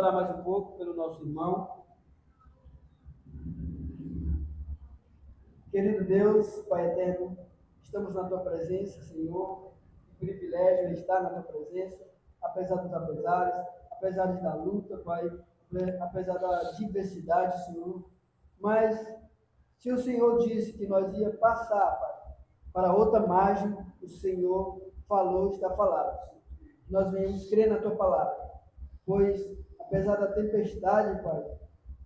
orar mais um pouco pelo nosso irmão. Querido Deus, Pai eterno, estamos na Tua presença, Senhor. Que privilégio é estar na Tua presença, apesar dos apesares, apesar da luta, Pai, apesar da diversidade, Senhor. Mas se o Senhor disse que nós ia passar, Pai, para outra margem, o Senhor falou, está falado. Nós venhamos crer na Tua palavra, pois, apesar da tempestade, Pai,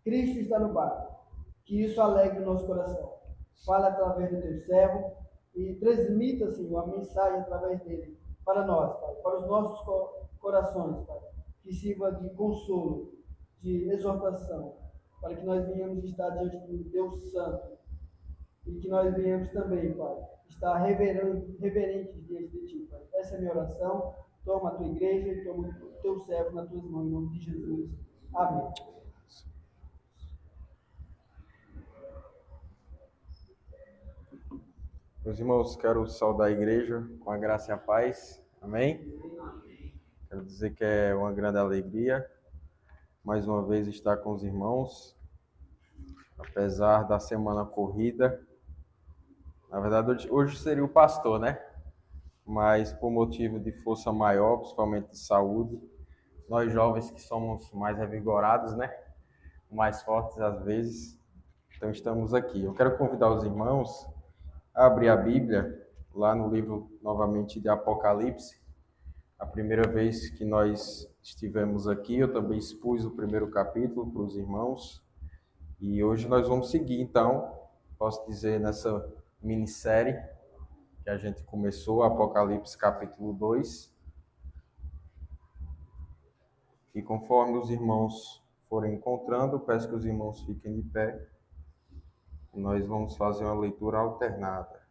Cristo está no barco. Que isso alegre o nosso coração. Fala através do Teu servo e transmita, Senhor, a mensagem através dele para nós, Pai, para os nossos corações, Pai, que sirva de consolo, de exortação, para que nós venhamos estar diante do Deus Santo e que nós venhamos também, Pai, estar reverentes diante de Ti, Pai. Essa é a minha oração. Toma a Tua igreja e toma o Teu servo nas Tuas mãos, em nome de Jesus. Amém. Meus irmãos, quero saudar a igreja com a graça e a paz. Amém? Quero dizer que é uma grande alegria mais uma vez estar com os irmãos, apesar da semana corrida. Na verdade, hoje seria o pastor, né? Mas por motivo de força maior, principalmente de saúde, nós jovens que somos mais revigorados, né? Mais fortes às vezes, então estamos aqui. Eu quero convidar os irmãos a abrir a Bíblia lá no livro novamente de Apocalipse. A primeira vez que nós estivemos aqui, eu também expus o primeiro capítulo para os irmãos. E hoje nós vamos seguir, então, posso dizer, nessa minissérie que a gente começou, Apocalipse capítulo 2. E conforme os irmãos forem encontrando, peço que os irmãos fiquem de pé. E nós vamos fazer uma leitura alternada.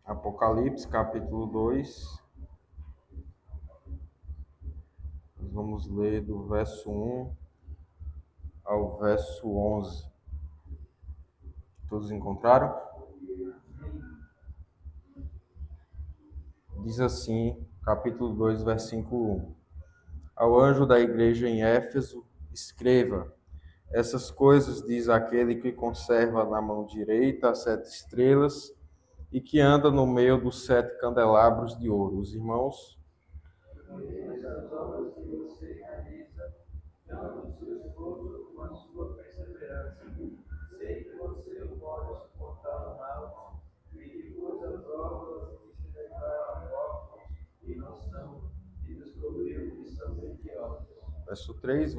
Apocalipse capítulo 2. Nós vamos ler do verso 1 ao verso 11. Todos encontraram? Diz assim, capítulo 2, versículo 1. Ao anjo da igreja em Éfeso, escreva: essas coisas diz aquele que conserva na mão direita as 7 estrelas e que anda no meio dos 7 candelabros de ouro. Os irmãos? Verso 3,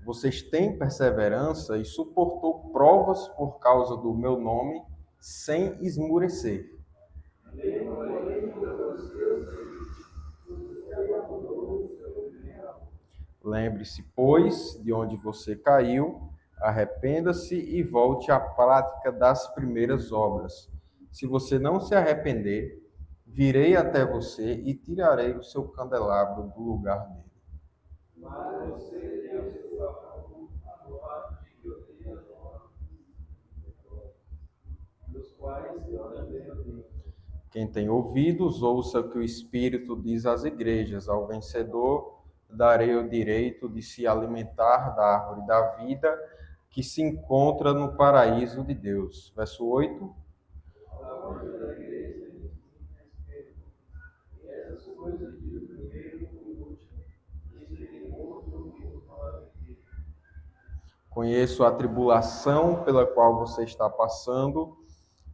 vocês têm perseverança e suportou provas por causa do meu nome, sem esmurecer. Lembre-se, pois, de onde você caiu, arrependa-se e volte à prática das primeiras obras. Se você não se arrepender, virei até você e tirarei o seu candelabro do lugar dele. Mas você tem o seu favor, o fato de que eu tenho as honras, dos quais eu também tenho. Quem tem ouvidos, ouça o que o Espírito diz às igrejas. Ao vencedor, darei o direito de se alimentar da árvore da vida que se encontra no paraíso de Deus. Verso 8. Conheço a tribulação pela qual você está passando,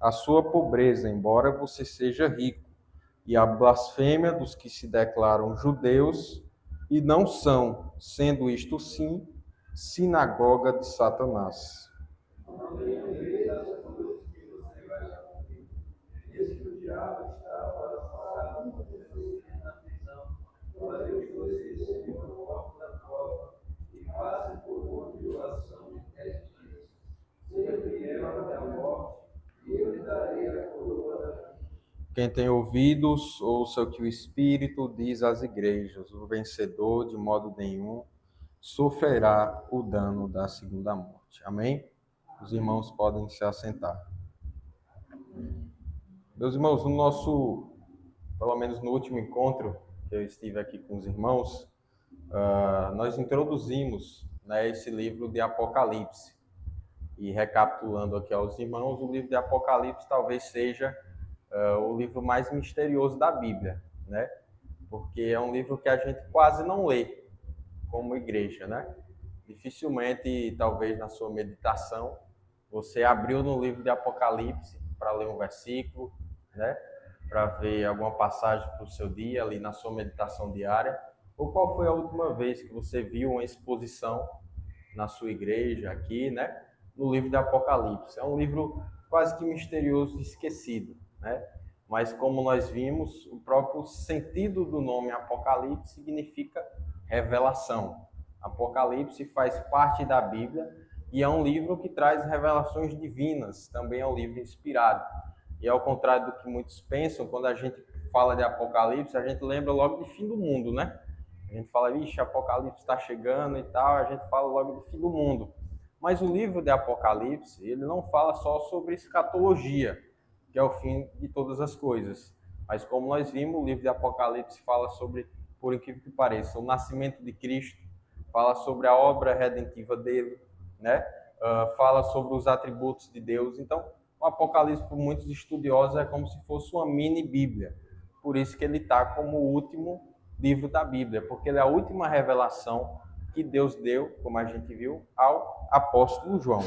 a sua pobreza, embora você seja rico, e a blasfêmia dos que se declaram judeus e não são, sendo isto sim, sinagoga de Satanás. Quem tem ouvidos, ouça o que o Espírito diz às igrejas. O vencedor, de modo nenhum, sofrerá o dano da segunda morte. Amém? Os irmãos podem se assentar. Meus irmãos, no nosso pelo menos no último encontro que eu estive aqui com os irmãos, nós introduzimos, né, esse livro de Apocalipse. E recapitulando aqui aos irmãos, o livro de Apocalipse talvez seja o livro mais misterioso da Bíblia, né? Porque é um livro que a gente quase não lê como igreja, né? Dificilmente, talvez na sua meditação, você abriu no livro de Apocalipse para ler um versículo, né? Para ver alguma passagem para o seu dia, ali na sua meditação diária. Ou qual foi a última vez que você viu uma exposição na sua igreja, aqui, né? No livro de Apocalipse. É um livro quase que misterioso e esquecido, né? Mas como nós vimos, o próprio sentido do nome Apocalipse significa revelação. Apocalipse faz parte da Bíblia e é um livro que traz revelações divinas, também é um livro inspirado. E ao contrário do que muitos pensam, quando a gente fala de Apocalipse, a gente lembra logo de fim do mundo, né? A gente fala, vixe, Apocalipse está chegando e tal, a gente fala logo do fim do mundo. Mas o livro de Apocalipse, ele não fala só sobre escatologia, que é o fim de todas as coisas. Mas como nós vimos, o livro de Apocalipse fala sobre, por incrível que pareça, o nascimento de Cristo, fala sobre a obra redentiva dele, né? Fala sobre os atributos de Deus. Então, o Apocalipse, por muitos estudiosos, é como se fosse uma mini Bíblia. Por isso que ele está como o último livro da Bíblia, porque ele é a última revelação que Deus deu, como a gente viu, ao apóstolo João.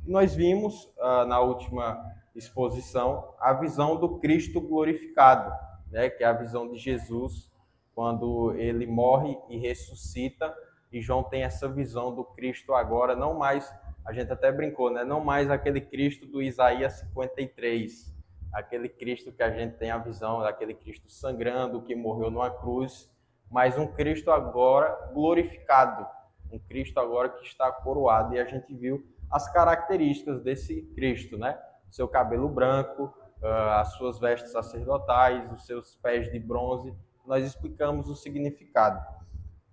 E nós vimos na última exposição a visão do Cristo glorificado, né, que é a visão de Jesus quando ele morre e ressuscita, e João tem essa visão do Cristo agora, não mais, a gente até brincou, né, não mais aquele Cristo do Isaías 53, aquele Cristo que a gente tem a visão daquele Cristo sangrando, que morreu numa cruz, mas um Cristo agora glorificado, um Cristo agora que está coroado. E a gente viu as características desse Cristo, né? Seu cabelo branco, as suas vestes sacerdotais, os seus pés de bronze. Nós explicamos o significado.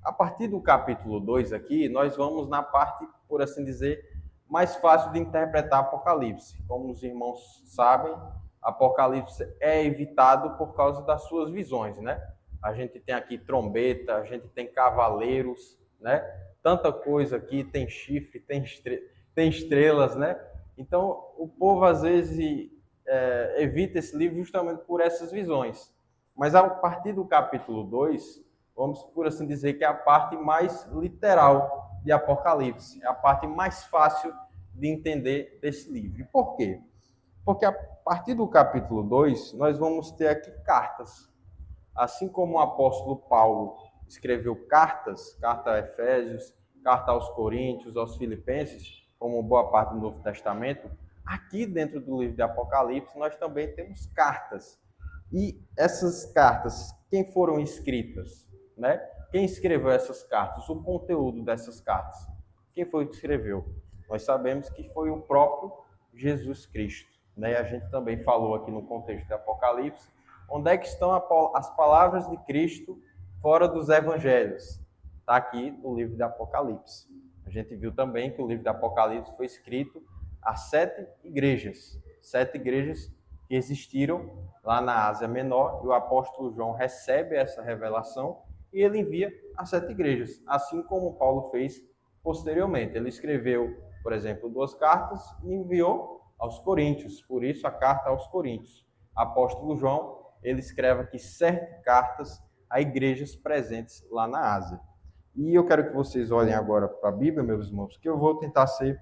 A partir do capítulo 2 aqui, nós vamos na parte, por assim dizer, mais fácil de interpretar Apocalipse. Como os irmãos sabem, Apocalipse é evitado por causa das suas visões, né? A gente tem aqui trombeta, a gente tem cavaleiros, né? Tanta coisa aqui, tem chifre, tem estrelas, né? Então, o povo às vezes evita esse livro justamente por essas visões. Mas a partir do capítulo 2, vamos por assim dizer que é a parte mais literal de Apocalipse, é a parte mais fácil de entender desse livro. E por quê? Porque a partir do capítulo 2, nós vamos ter aqui cartas. Assim como o apóstolo Paulo escreveu cartas, carta a Efésios, carta aos Coríntios, aos Filipenses, como boa parte do Novo Testamento, aqui dentro do livro de Apocalipse nós também temos cartas. E essas cartas, quem foram escritas? Né? Quem escreveu essas cartas? O conteúdo dessas cartas? Quem foi que escreveu? Nós sabemos que foi o próprio Jesus Cristo. Né? A gente também falou aqui no contexto de Apocalipse, onde é que estão as palavras de Cristo fora dos evangelhos? Está aqui no livro de Apocalipse. A gente viu também que o livro de Apocalipse foi escrito a 7 igrejas que existiram lá na Ásia Menor, e o apóstolo João recebe essa revelação e ele envia a 7 igrejas, assim como Paulo fez posteriormente. Ele escreveu, por exemplo, 2 cartas e enviou aos Coríntios, por isso a carta aos Coríntios. Apóstolo João, ele escreve aqui 7 cartas a igrejas presentes lá na Ásia. E eu quero que vocês olhem agora para a Bíblia, meus irmãos, que eu vou tentar ser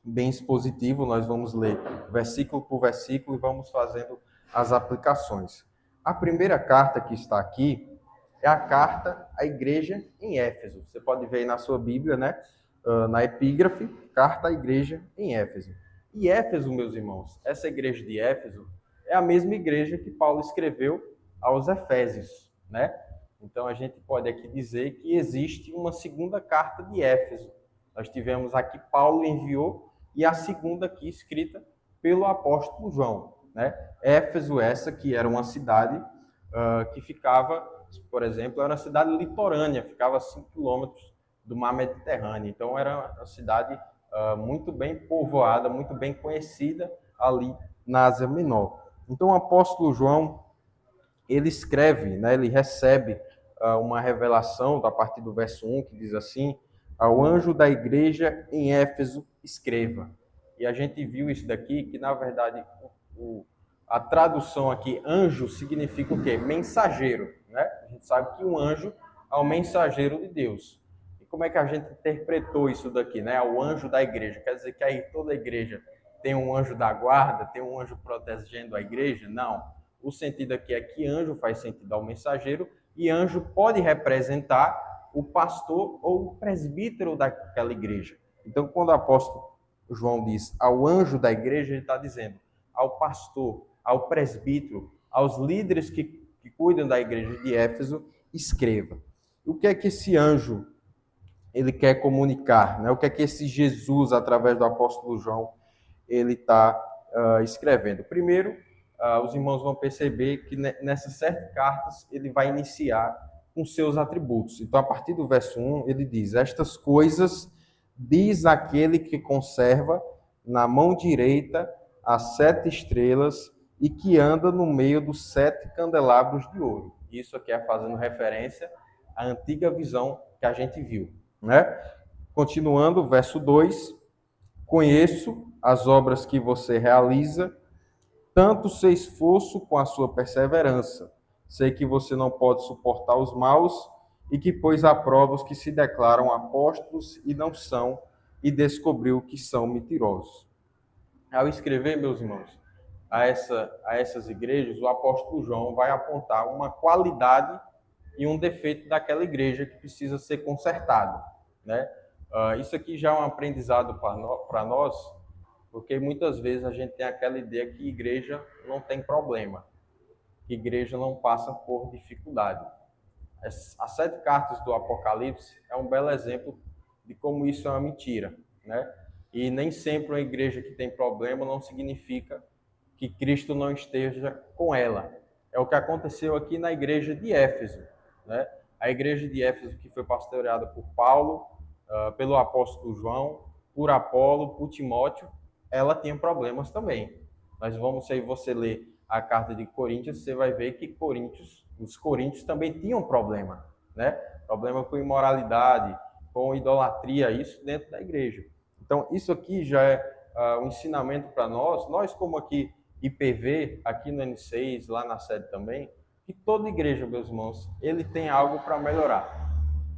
bem expositivo. Nós vamos ler versículo por versículo e vamos fazendo as aplicações. A primeira carta que está aqui é a carta à igreja em Éfeso. Você pode ver aí na sua Bíblia, né? Na epígrafe, carta à igreja em Éfeso. E Éfeso, meus irmãos, essa igreja de Éfeso é a mesma igreja que Paulo escreveu aos Efésios, né? Então a gente pode aqui dizer que existe uma segunda carta de Éfeso. Nós tivemos aqui Paulo enviou e a segunda aqui escrita pelo apóstolo João, né? Éfeso, essa que era uma cidade que ficava, por exemplo, era uma cidade litorânea, ficava a 5 quilômetros do mar Mediterrâneo. Então era uma cidade muito bem povoada, muito bem conhecida ali na Ásia Menor. Então o apóstolo João, ele escreve, né, ele recebe uma revelação a partir do verso 1, que diz assim: ao anjo da igreja em Éfeso, escreva. E a gente viu isso daqui, que na verdade a tradução aqui, anjo, significa o quê? Mensageiro, né? A gente sabe que um anjo é o mensageiro de Deus. E como é que a gente interpretou isso daqui, né? O anjo da igreja. Quer dizer que aí toda a igreja tem um anjo da guarda, tem um anjo protegendo a igreja? Não. O sentido aqui é que anjo faz sentido ao mensageiro, e anjo pode representar o pastor ou o presbítero daquela igreja. Então, quando o apóstolo João diz ao anjo da igreja, ele está dizendo ao pastor, ao presbítero, aos líderes que cuidam da igreja de Éfeso, escreva. O que é que esse anjo ele quer comunicar? Né? O que é que esse Jesus, através do apóstolo João, ele está escrevendo? Primeiro, os irmãos vão perceber que nessas 7 cartas ele vai iniciar com seus atributos. Então, a partir do verso 1, ele diz: estas coisas diz aquele que conserva na mão direita as 7 estrelas e que anda no meio dos 7 candelabros de ouro. Isso aqui é fazendo referência à antiga visão que a gente viu, né? Continuando, verso 2: conheço as obras que você realiza, tanto seu esforço com a sua perseverança. Sei que você não pode suportar os maus e que pôs à prova os que se declaram apóstolos e não são, e descobriu que são mentirosos. Ao escrever, meus irmãos, a essas igrejas, o apóstolo João vai apontar uma qualidade e um defeito daquela igreja que precisa ser consertado, né? Isso aqui já é um aprendizado para nós, porque muitas vezes a gente tem aquela ideia que igreja não tem problema, que igreja não passa por dificuldade. As 7 cartas do Apocalipse é um belo exemplo de como isso é uma mentira, né? E nem sempre uma igreja que tem problema não significa que Cristo não esteja com ela. É o que aconteceu aqui na igreja de Éfeso, né? A igreja de Éfeso, que foi pastoreada por Paulo, pelo apóstolo João, por Apolo, por Timóteo, ela tinha problemas também. Mas vamos aí, você ler a carta de Coríntios, você vai ver que os coríntios também tinham problema, né? Problema com imoralidade, com idolatria, isso dentro da igreja. Então, isso aqui já é um ensinamento para nós como aqui IPV, aqui no N6, lá na sede também, que toda igreja, meus irmãos, ele tem algo para melhorar.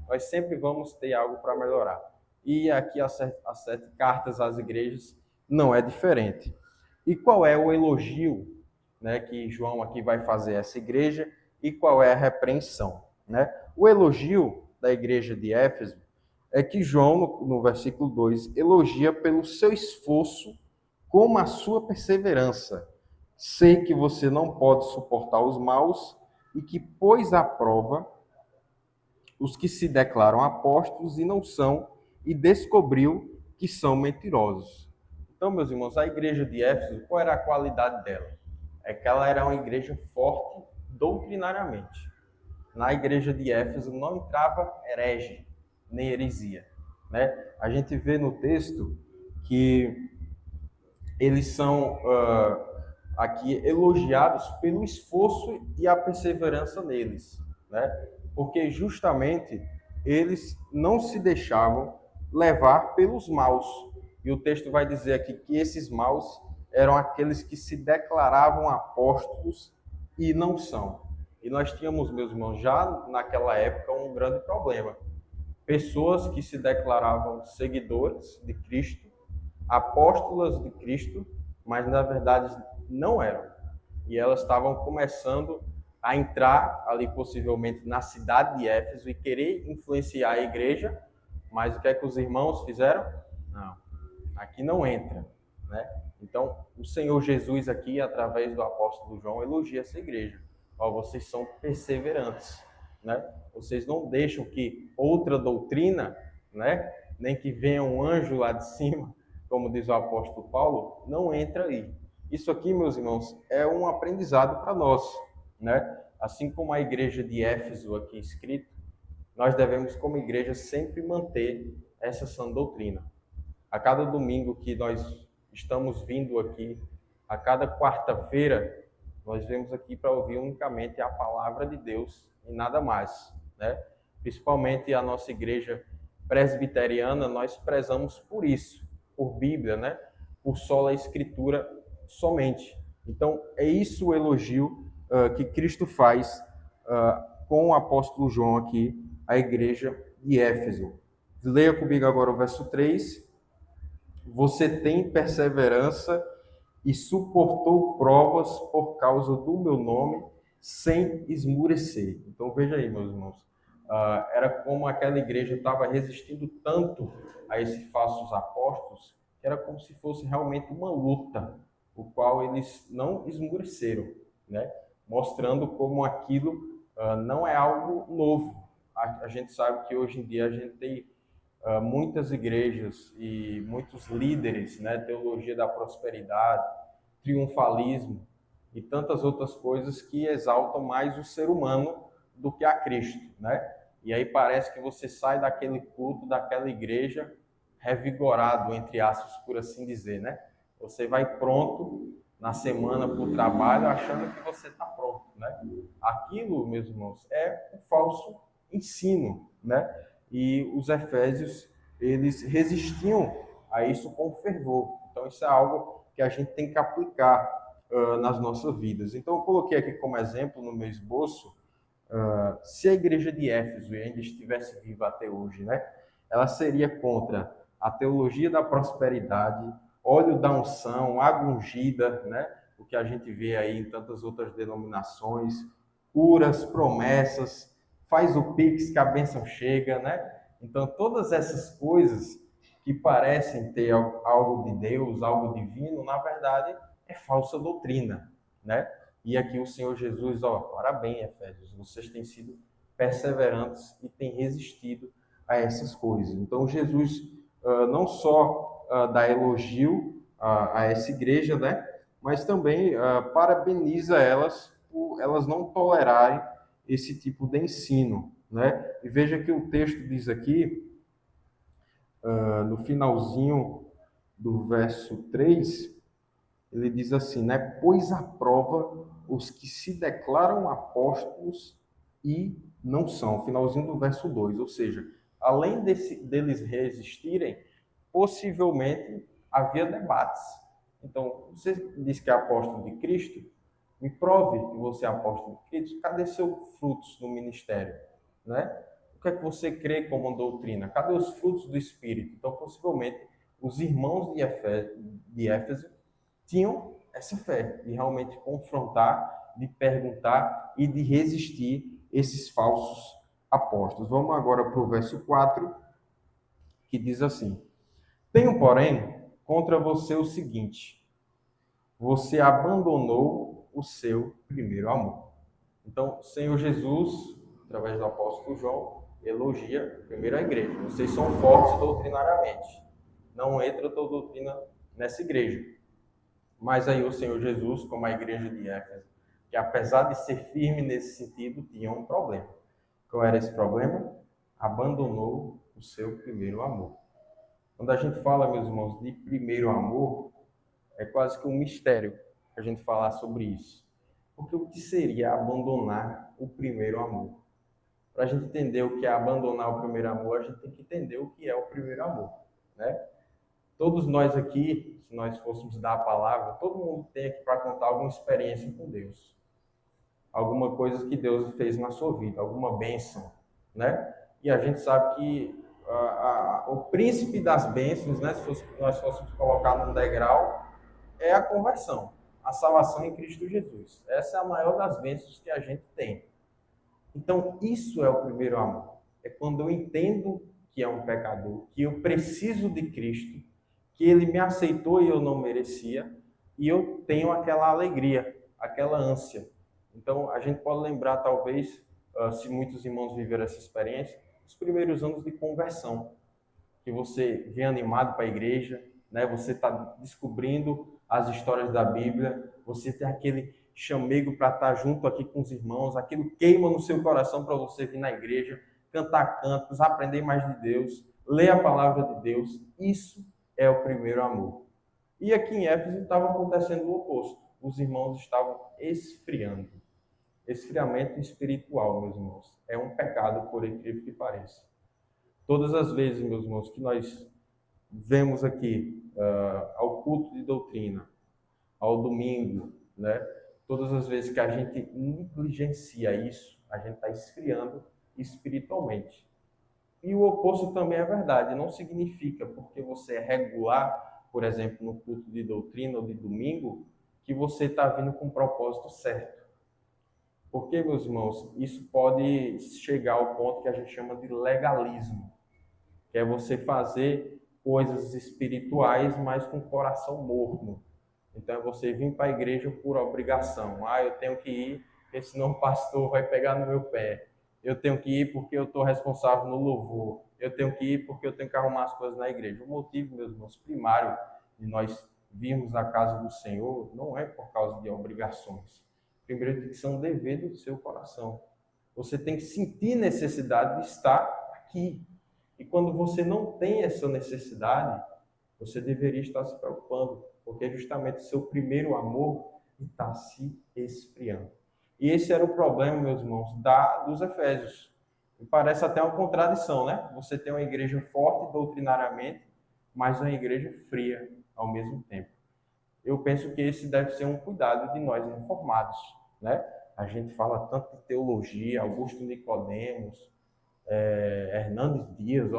Nós sempre vamos ter algo para melhorar. E aqui as 7 cartas às igrejas não é diferente. E qual é o elogio, né, que João aqui vai fazer a essa igreja e qual é a repreensão, né? O elogio da igreja de Éfeso é que João, no versículo 2, elogia pelo seu esforço como a sua perseverança. Sei que você não pode suportar os maus e que pôs à prova os que se declaram apóstolos e não são, e descobriu que são mentirosos. Então, meus irmãos, a igreja de Éfeso, qual era a qualidade dela? É que ela era uma igreja forte doutrinariamente. Na igreja de Éfeso não entrava herege, nem heresia, né? A gente vê no texto que eles são aqui elogiados pelo esforço e a perseverança neles, né? Porque justamente eles não se deixavam levar pelos maus. E o texto vai dizer aqui que esses maus eram aqueles que se declaravam apóstolos e não são. E nós tínhamos, meus irmãos, já naquela época um grande problema. Pessoas que se declaravam seguidores de Cristo, apóstolas de Cristo, mas na verdade não eram. E elas estavam começando a entrar ali possivelmente na cidade de Éfeso e querer influenciar a igreja, mas o que é que os irmãos fizeram? Não, aqui não entra, né? Então, o Senhor Jesus aqui, através do apóstolo João, elogia essa igreja. Ó, vocês são perseverantes, né? Vocês não deixam que outra doutrina, né? Nem que venha um anjo lá de cima, como diz o apóstolo Paulo, não entra aí. Isso aqui, meus irmãos, é um aprendizado para nós, né? Assim como a igreja de Éfeso aqui escrito, nós devemos, como igreja, sempre manter essa sã doutrina. A cada domingo que nós estamos vindo aqui, a cada quarta-feira, Nós viemos aqui para ouvir unicamente a palavra de Deus e nada mais, né? Principalmente a nossa igreja presbiteriana, nós prezamos por isso, por Bíblia, né? Por sola Escritura somente. Então, é isso o elogio que Cristo faz com o apóstolo João aqui, à igreja de Éfeso. Leia comigo agora o verso 3. Você tem perseverança e suportou provas por causa do meu nome, sem esmurecer. Então, veja aí, meus irmãos. Era como aquela igreja estava resistindo tanto a esses falsos apóstolos, que era como se fosse realmente uma luta, o qual eles não esmureceram, né? Mostrando como aquilo não é algo novo. A gente sabe que hoje em dia a gente tem muitas igrejas e muitos líderes, né? Teologia da prosperidade, triunfalismo e tantas outras coisas que exaltam mais o ser humano do que a Cristo, né? E aí parece que você sai daquele culto, daquela igreja, revigorado, entre aspas, por assim dizer, né? Você vai pronto na semana para o trabalho, achando que você está pronto, né? Aquilo, meus irmãos, é um falso ensino, né? E os efésios, eles resistiam a isso com fervor. Então, isso é algo que a gente tem que aplicar nas nossas vidas. Então, eu coloquei aqui como exemplo no meu esboço, se a igreja de Éfeso ainda estivesse viva até hoje, né? Ela seria contra a teologia da prosperidade, óleo da unção, água ungida, né? O que a gente vê aí em tantas outras denominações, curas, promessas, faz o pix que a bênção chega, né? Então, todas essas coisas que parecem ter algo de Deus, algo divino, na verdade, é falsa doutrina, né? E aqui o Senhor Jesus, parabéns, Efésios, vocês têm sido perseverantes e têm resistido a essas coisas. Então, Jesus não só dá elogio a essa igreja, né? Mas também parabeniza elas por elas não tolerarem esse tipo de ensino, né? E veja que o texto diz aqui, no finalzinho do verso 3, ele diz assim, né? Pois à prova os que se declaram apóstolos e não são. Finalzinho do verso 2, ou seja, além deles resistirem, possivelmente havia debates. Então, você diz que é apóstolo de Cristo, me prove que você é apóstolo de Cristo. Cadê seus frutos no ministério? Né? O que é que você crê como doutrina? Cadê os frutos do Espírito? Então, possivelmente, os irmãos de Éfeso tinham essa fé de realmente confrontar, de perguntar e de resistir esses falsos apóstolos. Vamos agora para o verso 4, que diz assim: tenho, porém, contra você o seguinte: você abandonou o seu primeiro amor. Então, o Senhor Jesus, através do apóstolo João, elogia primeiro a igreja. Vocês são fortes doutrinariamente. Não entra outra doutrina nessa igreja. Mas aí o Senhor Jesus, como a igreja de Éfeso, que apesar de ser firme nesse sentido, tinha um problema. Qual era esse problema? Abandonou o seu primeiro amor. Quando a gente fala, meus irmãos, de primeiro amor, é quase que um mistério a gente falar sobre isso. Porque o que seria abandonar o primeiro amor? Para a gente entender o que é abandonar o primeiro amor, a gente tem que entender o que é o primeiro amor, né? Todos nós aqui, se nós fôssemos dar a palavra, todo mundo tem aqui para contar alguma experiência com Deus. Alguma coisa que Deus fez na sua vida, alguma bênção, né? E a gente sabe que o príncipe das bênçãos, né, se nós fôssemos colocar num degrau, é a conversão, a salvação em Cristo Jesus. Essa é a maior das bênçãos que a gente tem. Então, isso é o primeiro amor. É quando eu entendo que é um pecador, que eu preciso de Cristo, que Ele me aceitou e eu não merecia, e eu tenho aquela alegria, aquela ânsia. Então, a gente pode lembrar, talvez, se muitos irmãos viveram essa experiência, os primeiros anos de conversão, que você vem animado para a igreja, né? Você está descobrindo as histórias da Bíblia, você tem aquele chamego para estar junto aqui com os irmãos, aquilo queima no seu coração para você vir na igreja, cantar cantos, aprender mais de Deus, ler a palavra de Deus. Isso é o primeiro amor. E aqui em Éfeso estava acontecendo o oposto. os irmãos estavam esfriando. Esfriamento espiritual, meus irmãos, é um pecado, por incrível que pareça. Todas as vezes, meus irmãos, que nós vemos aqui ao culto de doutrina, ao domingo, né? Todas as vezes que a gente negligencia isso, a gente está esfriando espiritualmente. E o oposto também é verdade. Não significa porque você é regular, por exemplo, no culto de doutrina ou de domingo, que você está vindo com o propósito certo. Porque, meus irmãos, isso pode chegar ao ponto que a gente chama de legalismo, que é você fazer coisas espirituais, mas com o coração morno. Então, é você vir para a igreja por obrigação. Eu tenho que ir, porque senão o pastor vai pegar no meu pé. Eu tenho que ir porque eu estou responsável no louvor. Eu tenho que ir porque eu tenho que arrumar as coisas na igreja. O motivo, meus irmãos, primário de nós virmos à casa do Senhor não é por causa de obrigações. Primeiro, tem que ser um dever do seu coração. Você tem que sentir necessidade de estar aqui. E quando você não tem essa necessidade, você deveria estar se preocupando, porque é justamente o seu primeiro amor está se esfriando. E esse era o problema, meus irmãos, dos Efésios. E parece até uma contradição, né? Você tem uma igreja forte doutrinariamente, mas uma igreja fria ao mesmo tempo. Eu penso que esse deve ser um cuidado de nós reformados, né? A gente fala tanto de teologia, Augusto Nicodemos, Hernandes Dias,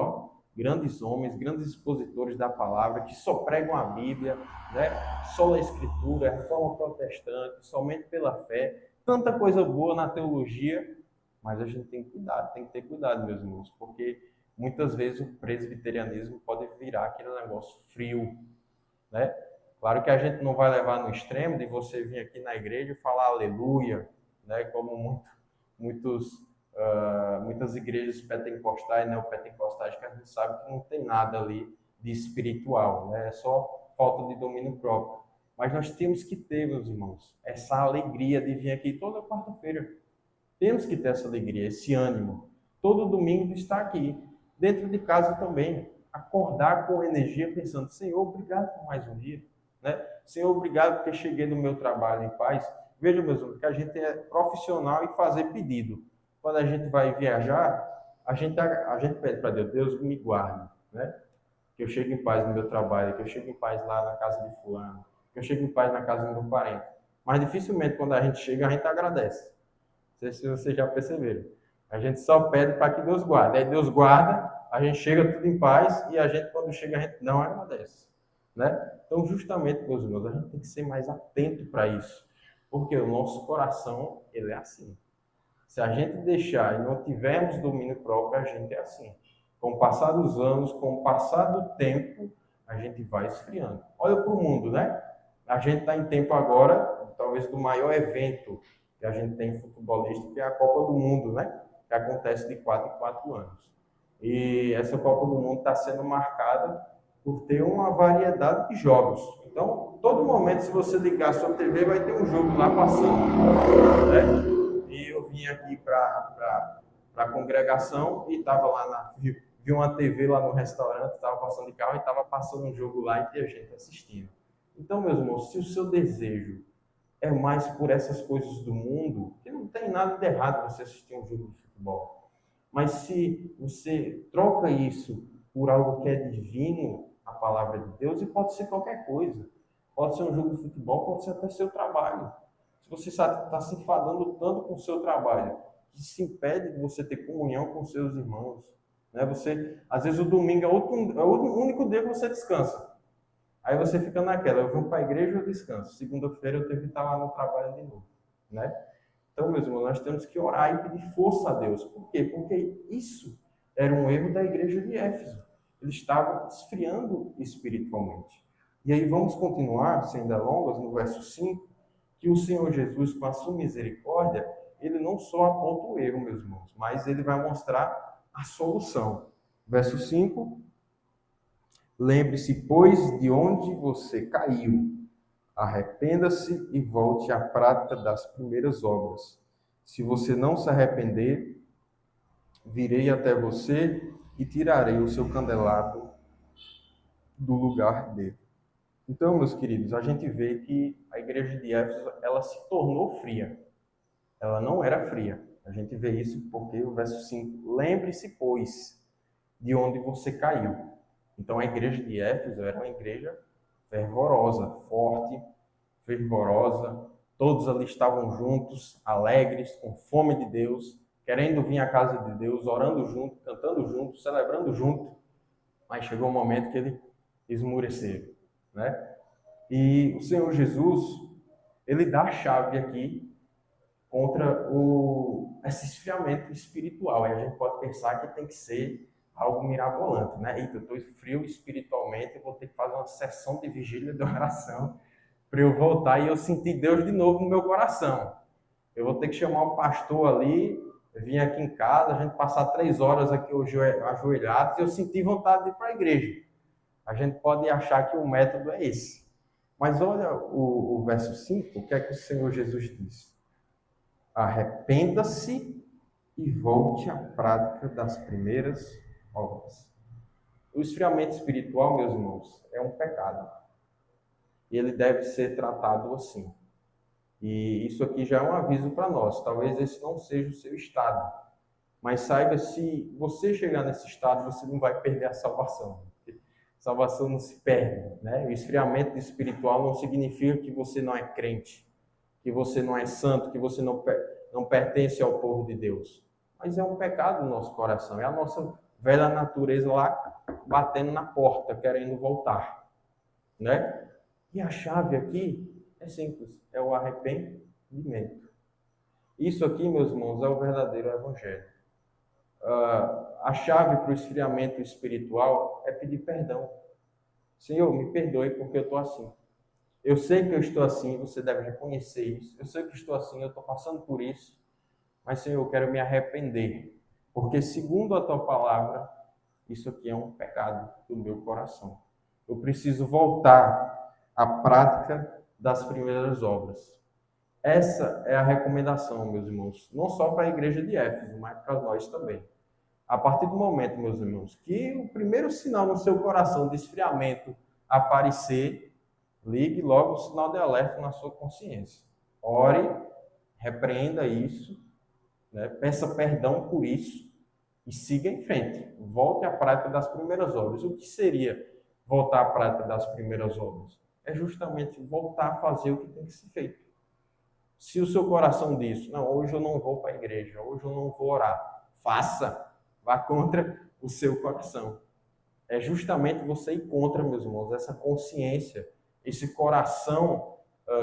grandes homens, grandes expositores da palavra, que só pregam a Bíblia, né? Só a Escritura, a reforma protestante, somente pela fé, tanta coisa boa na teologia, mas a gente tem que ter cuidado, meus irmãos, porque muitas vezes o presbiterianismo pode virar aquele negócio frio, né? Claro que a gente não vai levar no extremo de você vir aqui na igreja e falar aleluia, né? Como muitas igrejas pentecostais, neopentecostais, que a gente sabe que não tem nada ali de espiritual, né? É só falta de domínio próprio. Mas nós temos que ter, meus irmãos, essa alegria de vir aqui toda quarta-feira. Temos que ter essa alegria, esse ânimo. Todo domingo de estar aqui. Dentro de casa também. Acordar com energia pensando, Senhor, obrigado por mais um dia. Né? Senhor, obrigado porque cheguei no meu trabalho em paz. Veja, meus irmãos, que a gente é profissional em fazer pedido. Quando a gente vai viajar, a gente pede para Deus, Deus me guarde, né? Que eu chegue em paz no meu trabalho, que eu chegue em paz lá na casa de fulano, que eu chegue em paz na casa do meu parente. Mas dificilmente quando a gente chega, a gente agradece. Não sei se vocês já perceberam. A gente só pede para que Deus guarde. Aí Deus guarda, a gente chega tudo em paz e a gente, quando chega, a gente não agradece. Né? Então, justamente, meus irmãos, a gente tem que ser mais atento para isso. Porque o nosso coração, ele é assim. Se a gente deixar e não tivermos domínio próprio, a gente é assim. Com o passar dos anos, com o passar do tempo, a gente vai esfriando. Olha para o mundo, né? A gente está em tempo agora, talvez, do maior evento que a gente tem futebolístico, que é a Copa do Mundo, né? Que acontece de 4 em 4 anos. E essa Copa do Mundo está sendo marcada por ter uma variedade de jogos. Então, todo momento, se você ligar a sua TV, vai ter um jogo lá passando. Né? E eu vim aqui para a congregação e estava lá, vi uma TV lá no restaurante, estava passando de carro e estava passando um jogo lá e tinha gente assistindo. Então, meus irmãos, se o seu desejo é mais por essas coisas do mundo, que não tem nada de errado você assistir um jogo de futebol. Mas se você troca isso por algo que é divino, a palavra de Deus, e pode ser qualquer coisa. Pode ser um jogo de futebol, pode ser até seu trabalho. Se você está se enfadando tanto com o seu trabalho, que se impede de você ter comunhão com seus irmãos. Né? Às vezes o domingo é o único dia que você descansa. Aí você fica naquela, eu vou para a igreja e eu descanso. Segunda-feira eu tenho que estar lá no trabalho de novo. Né? Então, meus irmãos, nós temos que orar e pedir força a Deus. Por quê? Porque isso era um erro da igreja de Éfeso. Eles estavam esfriando espiritualmente. E aí vamos continuar, sem delongas, no verso 5, que o Senhor Jesus, com a sua misericórdia, ele não só aponta o erro, meus irmãos, mas ele vai mostrar a solução. Verso 5, lembre-se, pois, de onde você caiu. Arrependa-se e volte à prática das primeiras obras. Se você não se arrepender, virei até você e tirarei o seu candelabro do lugar dele. Então, meus queridos, a gente vê que a igreja de Éfeso, ela se tornou fria. Ela não era fria. A gente vê isso porque o verso 5, lembre-se, pois, de onde você caiu. Então, a igreja de Éfeso era uma igreja fervorosa, forte, fervorosa. Todos ali estavam juntos, alegres, com fome de Deus, querendo vir à casa de Deus, orando junto, cantando junto, celebrando junto. Mas chegou um momento que ele esmureceu, né? E o Senhor Jesus, ele dá a chave aqui contra esse esfriamento espiritual. E a gente pode pensar que tem que ser algo mirabolante, né? Eita, eu estou frio espiritualmente, eu vou ter que fazer uma sessão de vigília de oração para eu voltar e eu sentir Deus de novo no meu coração. Eu vou ter que chamar um pastor ali, vir aqui em casa, a gente passar 3 horas aqui ajoelhados e eu sentir vontade de ir para a igreja. A gente pode achar que o método é esse. Mas olha o verso 5, o que é que o Senhor Jesus diz? Arrependa-se e volte à prática das primeiras obras. O esfriamento espiritual, meus irmãos, é um pecado. E ele deve ser tratado assim. E isso aqui já é um aviso para nós. Talvez esse não seja o seu estado. Mas saiba, se você chegar nesse estado, você não vai perder a salvação. Salvação não se perde, né? O esfriamento espiritual não significa que você não é crente, que você não é santo, que você não pertence ao povo de Deus. Mas é um pecado no nosso coração. É a nossa velha natureza lá batendo na porta, querendo voltar, né? E a chave aqui é simples, é o arrependimento. Isso aqui, meus irmãos, é o verdadeiro evangelho. A chave para o esfriamento espiritual é pedir perdão. Senhor, me perdoe porque eu estou assim. Eu sei que eu estou assim, você deve reconhecer isso. Eu sei que estou assim, eu estou passando por isso. Mas, Senhor, eu quero me arrepender. Porque, segundo a tua palavra, isso aqui é um pecado do meu coração. Eu preciso voltar à prática das primeiras obras. Essa é a recomendação, meus irmãos, não só para a igreja de Éfeso, mas para nós também. A partir do momento, meus irmãos, que o primeiro sinal no seu coração de esfriamento aparecer, ligue logo o sinal de alerta na sua consciência. Ore, repreenda isso, né? Peça perdão por isso e siga em frente. Volte à prática das primeiras obras. O que seria voltar à prática das primeiras obras? É justamente voltar a fazer o que tem que ser feito. Se o seu coração diz, não, hoje eu não vou para a igreja, hoje eu não vou orar, faça. Vá contra o seu coração. É justamente você ir contra, meus irmãos, essa consciência, esse coração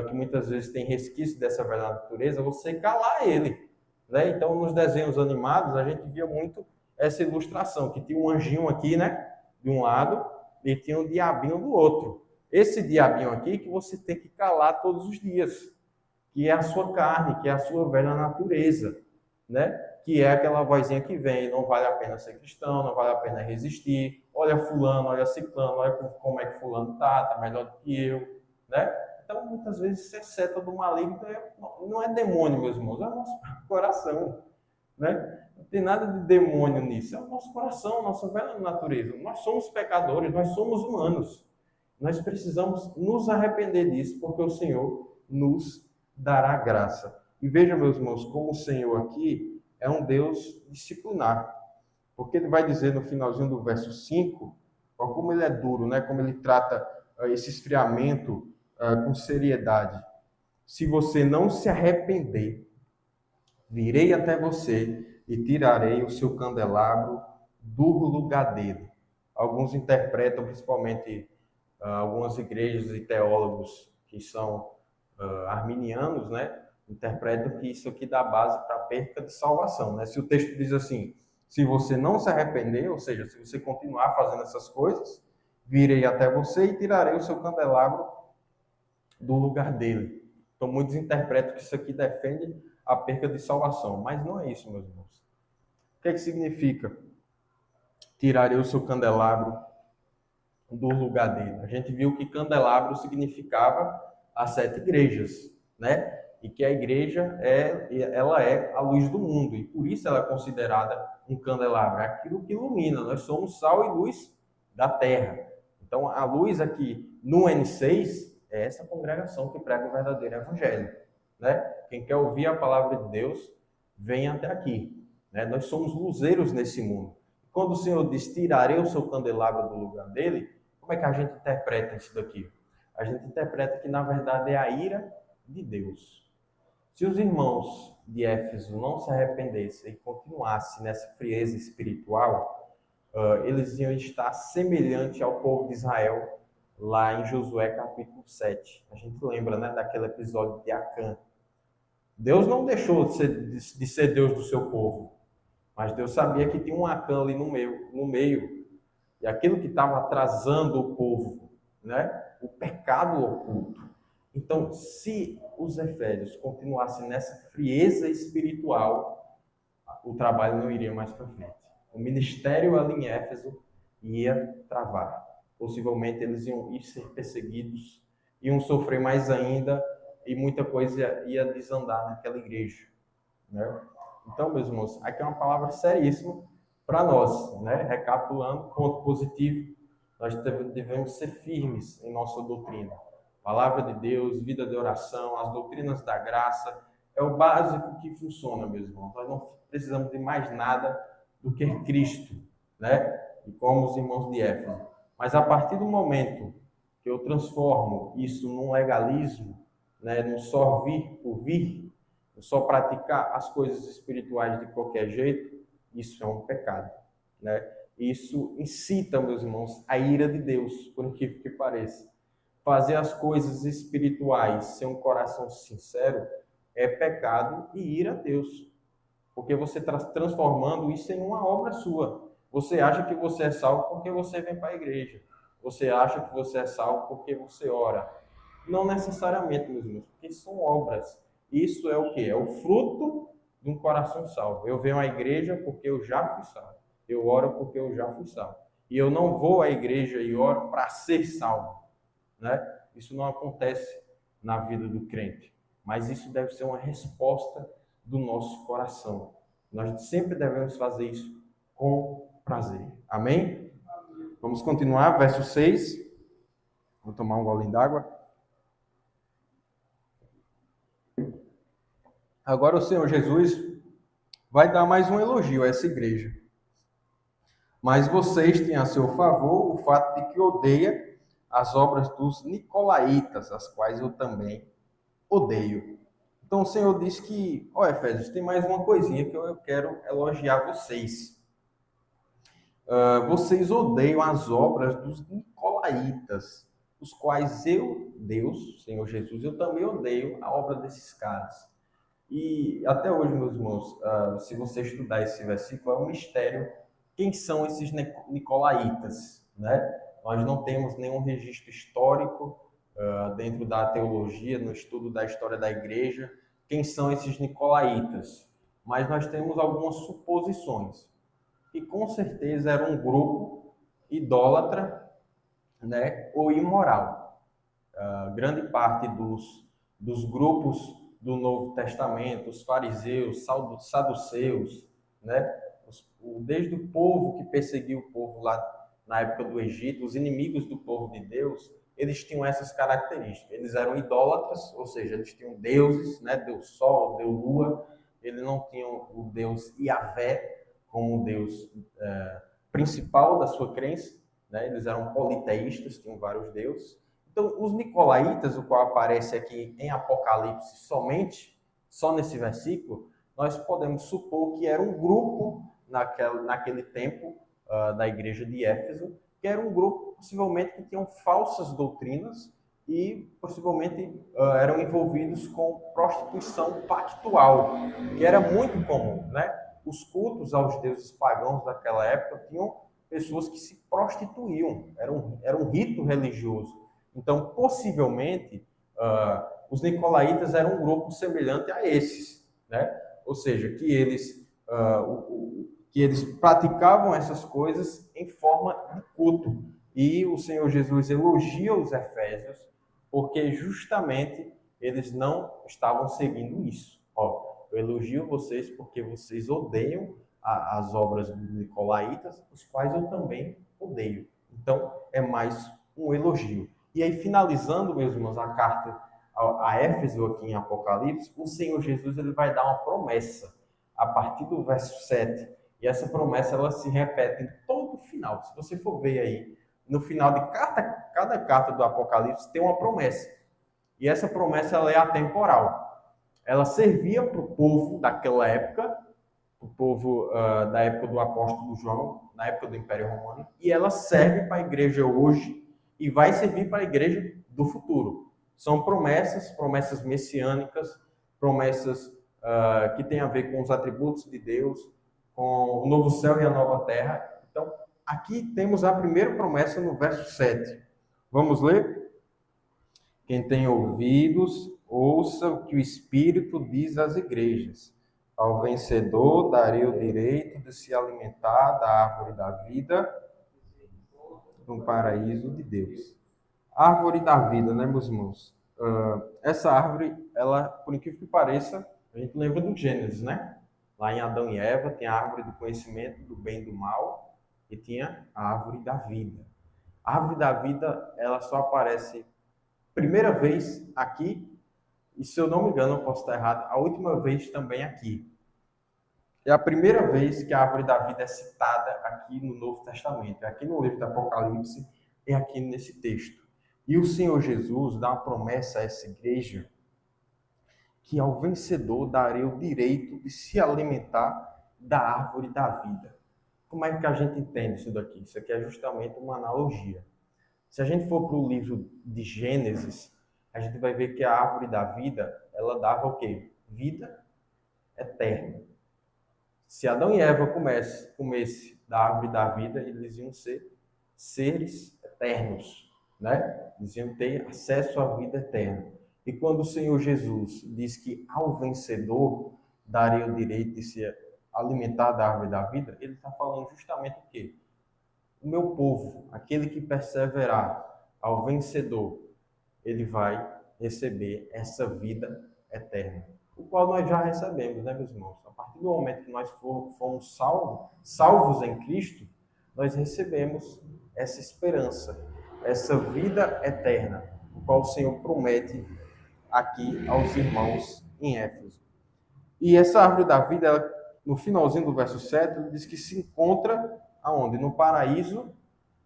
que muitas vezes tem resquício dessa velha natureza, você calar ele. Né? Então, nos desenhos animados, a gente via muito essa ilustração, que tinha um anjinho aqui, né, de um lado, e tinha um diabinho do outro. Esse diabinho aqui que você tem que calar todos os dias, que é a sua carne, que é a sua velha natureza, né? Que é aquela vozinha que vem, não vale a pena ser cristão, não vale a pena resistir, olha fulano, olha ciclano, olha como é que fulano tá melhor do que eu, né? Então, muitas vezes, isso é seta do maligno, não é demônio, meus irmãos, é o nosso coração, né? Não tem nada de demônio nisso, é o nosso coração, nossa velha natureza. Nós somos pecadores, nós somos humanos. Nós precisamos nos arrepender disso, porque o Senhor nos dará graça. E veja, meus irmãos, como o Senhor aqui é um Deus disciplinar. Porque ele vai dizer no finalzinho do verso 5, ó, como ele é duro, né? Como ele trata esse esfriamento com seriedade. Se você não se arrepender, virei até você e tirarei o seu candelabro do lugar dele. Alguns interpretam, principalmente algumas igrejas e teólogos que são arminianos, né? Interpretam que isso aqui dá base para a perca de salvação, né? Se o texto diz assim, se você não se arrepender, ou seja, se você continuar fazendo essas coisas, virei até você e tirarei o seu candelabro do lugar dele. Então, muitos interpretam que isso aqui defende a perca de salvação, mas não é isso, meus irmãos. O que é que significa tirarei o seu candelabro do lugar dele? A gente viu que candelabro significava as 7 igrejas, né? E que a igreja ela é a luz do mundo, e por isso ela é considerada um candelabro, é aquilo que ilumina. Nós somos sal e luz da terra. Então, a luz aqui no N6 é essa congregação que prega o verdadeiro evangelho, né? Quem quer ouvir a palavra de Deus, vem até aqui, né? Nós somos luzeiros nesse mundo. Quando o Senhor diz, tirarei o seu candelabro do lugar dele, como é que a gente interpreta isso daqui? A gente interpreta que, na verdade, é a ira de Deus. Se os irmãos de Éfeso não se arrependessem e continuassem nessa frieza espiritual, eles iam estar semelhante ao povo de Israel lá em Josué capítulo 7. A gente lembra, né, daquele episódio de Acã. Deus não deixou de ser Deus do seu povo, mas Deus sabia que tinha um Acã ali no meio, e aquilo que estava atrasando o povo, né, o pecado oculto. Então, se os efésios continuassem nessa frieza espiritual, o trabalho não iria mais para frente. O ministério ali em Éfeso ia travar. Possivelmente eles iam ser perseguidos, iam sofrer mais ainda e muita coisa ia desandar naquela igreja, né? Então, meus irmãos, aqui é uma palavra seríssima para nós, né? Recapitulando, ponto positivo, nós devemos ser firmes em nossa doutrina. Palavra de Deus, vida de oração, as doutrinas da graça, é o básico que funciona, meus irmãos. Nós não precisamos de mais nada do que Cristo, né? E como os irmãos de Éfeso. Mas a partir do momento que eu transformo isso num legalismo, né, num só vir por vir, só praticar as coisas espirituais de qualquer jeito, isso é um pecado, né? Isso incita, meus irmãos, a ira de Deus, por incrível que pareça. Fazer as coisas espirituais sem um coração sincero é pecado e ira a Deus, porque você está transformando isso em uma obra sua. Você acha que você é salvo porque você vem para a igreja. Você acha que você é salvo porque você ora. Não necessariamente, meus irmãos, porque são obras. Isso é o quê? É o fruto de um coração salvo. Eu venho à igreja porque eu já fui salvo. Eu oro porque eu já fui salvo. E eu não vou à igreja e oro para ser salvo, né? Isso não acontece na vida do crente. Mas isso deve ser uma resposta do nosso coração. Nós sempre devemos fazer isso com prazer. Amém? Vamos continuar, verso 6. Vou tomar um golinho d'água. Agora o Senhor Jesus vai dar mais um elogio a essa igreja. Mas vocês têm a seu favor o fato de que odeia as obras dos nicolaítas, as quais eu também odeio. Então o Senhor diz que, Efésios, tem mais uma coisinha que eu quero elogiar vocês. Vocês odeiam as obras dos nicolaítas, os quais eu, Deus, Senhor Jesus, eu também odeio a obra desses caras. E até hoje, meus irmãos, se você estudar esse versículo, é um mistério quem são esses nicolaítas, né? Nós não temos nenhum registro histórico dentro da teologia, no estudo da história da igreja, quem são esses nicolaítas. Mas nós temos algumas suposições, que com certeza era um grupo idólatra, né, ou imoral. Grande parte dos grupos do Novo Testamento, os fariseus, saduceus, né? Desde o povo que perseguiu o povo lá na época do Egito, os inimigos do povo de Deus, eles tinham essas características. Eles eram idólatras, ou seja, eles tinham deuses, né? Deus Sol, Deus Lua. Eles não tinham o Deus Yahvé como o Deus principal da sua crença, né? Eles eram politeístas, tinham vários deuses. Então, os nicolaítas, o qual aparece aqui em Apocalipse só nesse versículo, nós podemos supor que era um grupo naquele tempo da igreja de Éfeso, que era um grupo possivelmente que tinham falsas doutrinas e possivelmente eram envolvidos com prostituição pactual, que era muito comum, né? Os cultos aos deuses pagãos daquela época tinham pessoas que se prostituíam, era um rito religioso. Então, possivelmente, os nicolaítas eram um grupo semelhante a esses, né? Ou seja, que eles praticavam essas coisas em forma de culto. E o Senhor Jesus elogia os efésios porque justamente eles não estavam seguindo isso. Eu elogio vocês porque vocês odeiam as obras dos nicolaítas, os quais eu também odeio. Então, é mais um elogio. E aí, finalizando, meus irmãos, a carta a Éfeso aqui em Apocalipse, o Senhor Jesus ele vai dar uma promessa a partir do verso 7. E essa promessa ela se repete em todo o final. Se você for ver aí, no final de cada carta do Apocalipse tem uma promessa. E essa promessa ela é atemporal. Ela servia para o povo daquela época, o povo da época do apóstolo João, na época do Império Romano, e ela serve para a igreja hoje e vai servir para a igreja do futuro. São promessas messiânicas, promessas que têm a ver com os atributos de Deus, com o novo céu e a nova terra. Então, aqui temos a primeira promessa no verso 7. Vamos ler? Quem tem ouvidos, ouça o que o Espírito diz às igrejas. Ao vencedor darei o direito de se alimentar da árvore da vida no paraíso de Deus. Árvore da vida, né, meus irmãos? Essa árvore, ela, por incrível que pareça, a gente lembra do Gênesis, né? Lá em Adão e Eva tem a árvore do conhecimento do bem e do mal e tinha a árvore da vida. A árvore da vida, ela só aparece primeira vez aqui, e se eu não me engano, eu posso estar errado, a última vez também aqui. É a primeira vez que a árvore da vida é citada aqui no Novo Testamento. É aqui no livro do Apocalipse, é aqui nesse texto. E o Senhor Jesus dá uma promessa a essa igreja que ao vencedor darei o direito de se alimentar da árvore da vida. Como é que a gente entende isso daqui? Isso aqui é justamente uma analogia. Se a gente for para o livro de Gênesis, a gente vai ver que a árvore da vida, ela dava o quê? Vida eterna. Se Adão e Eva comessem da árvore da vida, eles iam ser seres eternos, né? Eles iam ter acesso à vida eterna. E quando o Senhor Jesus diz que ao vencedor darei o direito de se alimentar da árvore da vida, ele está falando justamente o quê? O meu povo, aquele que perseverar ao vencedor, ele vai receber essa vida eterna, o qual nós já recebemos, né, meus irmãos? A partir do momento que nós fomos salvos em Cristo, nós recebemos essa esperança, essa vida eterna, o qual o Senhor promete aqui aos irmãos em Éfeso. E essa árvore da vida, ela, no finalzinho do verso 7, ele diz que se encontra aonde? No paraíso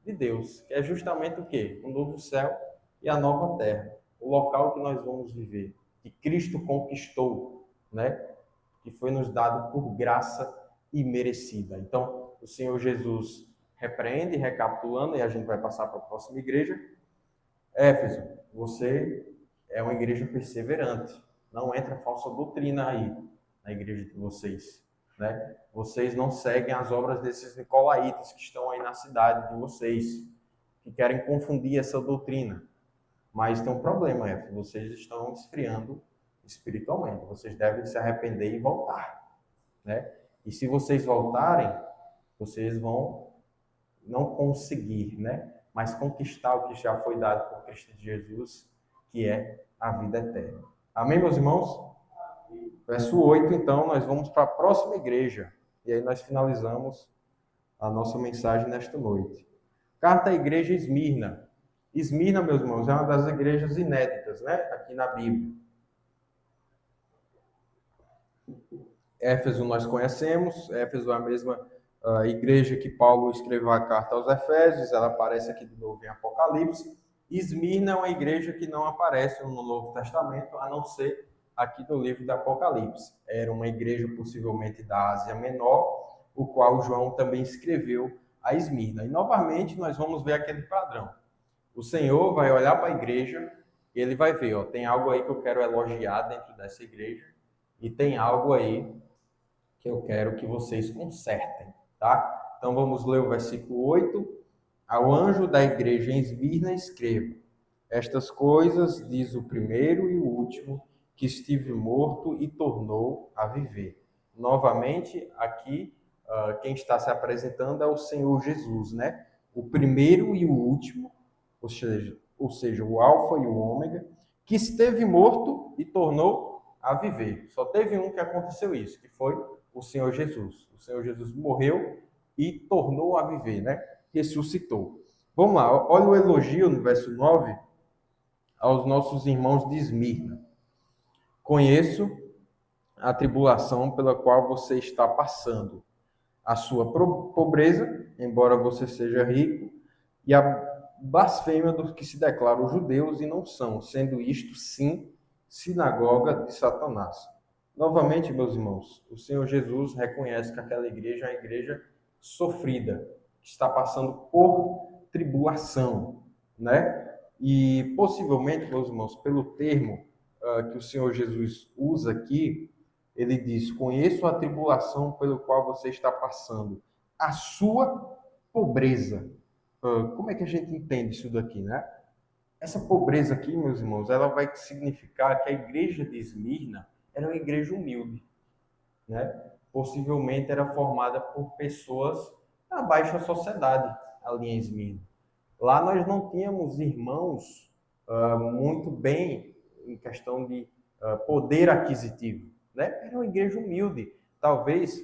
de Deus, que é justamente o quê? O novo céu e a nova terra, o local que nós vamos viver, que Cristo conquistou, né? Que foi nos dado por graça imerecida. Então, o Senhor Jesus repreende, recapitulando, e a gente vai passar para a próxima igreja. Éfeso, você é uma igreja perseverante. Não entra falsa doutrina aí na igreja de vocês, né? Vocês não seguem as obras desses nicolaítas que estão aí na cidade de vocês, que querem confundir essa doutrina. Mas tem um problema, Éfeso. Vocês estão esfriando espiritualmente. Vocês devem se arrepender e voltar, né? E se vocês voltarem, vocês vão não conseguir, né? Mas conquistar o que já foi dado por Cristo Jesus, que é a vida eterna. Amém, meus irmãos? Verso 8, então, nós vamos para a próxima igreja. E aí nós finalizamos a nossa mensagem nesta noite. Carta à igreja Esmirna. Esmirna, meus irmãos, é uma das igrejas inéditas, né? Aqui na Bíblia. Éfeso nós conhecemos. Éfeso é a mesma igreja que Paulo escreveu a carta aos Efésios. Ela aparece aqui de novo em Apocalipse. Esmirna é uma igreja que não aparece no Novo Testamento, a não ser aqui no livro do Apocalipse. Era uma igreja possivelmente da Ásia Menor, o qual João também escreveu a Esmirna. E novamente nós vamos ver aquele padrão. O Senhor vai olhar para a igreja e ele vai ver, ó, tem algo aí que eu quero elogiar dentro dessa igreja e tem algo aí que eu quero que vocês consertem, tá? Então vamos ler o versículo 8. Ao anjo da igreja em Esmirna escreva: estas coisas diz o primeiro e o último, que estive morto e tornou a viver. Novamente, aqui, quem está se apresentando é o Senhor Jesus, né? O primeiro e o último, ou seja, o alfa e o ômega, que esteve morto e tornou a viver. Só teve um que aconteceu isso, que foi o Senhor Jesus. O Senhor Jesus morreu e tornou a viver, né? Ressuscitou. Vamos lá, olha o elogio no verso 9 aos nossos irmãos de Esmirna. Conheço a tribulação pela qual você está passando, a sua pobreza, embora você seja rico, e a blasfêmia dos que se declaram judeus e não são, sendo isto, sim, sinagoga de Satanás. Novamente, meus irmãos, o Senhor Jesus reconhece que aquela igreja é uma igreja sofrida, que está passando por tribulação, né? E possivelmente, meus irmãos, pelo termo que o Senhor Jesus usa aqui, ele diz: conheço a tribulação pelo qual você está passando, a sua pobreza. Como é que a gente entende isso daqui, né? Essa pobreza aqui, meus irmãos, ela vai significar que a igreja de Esmirna era uma igreja humilde, né? Possivelmente era formada por pessoas da baixa sociedade ali em Esmirna. Lá nós não tínhamos irmãos muito bem em questão de poder aquisitivo, né? Era uma igreja humilde, talvez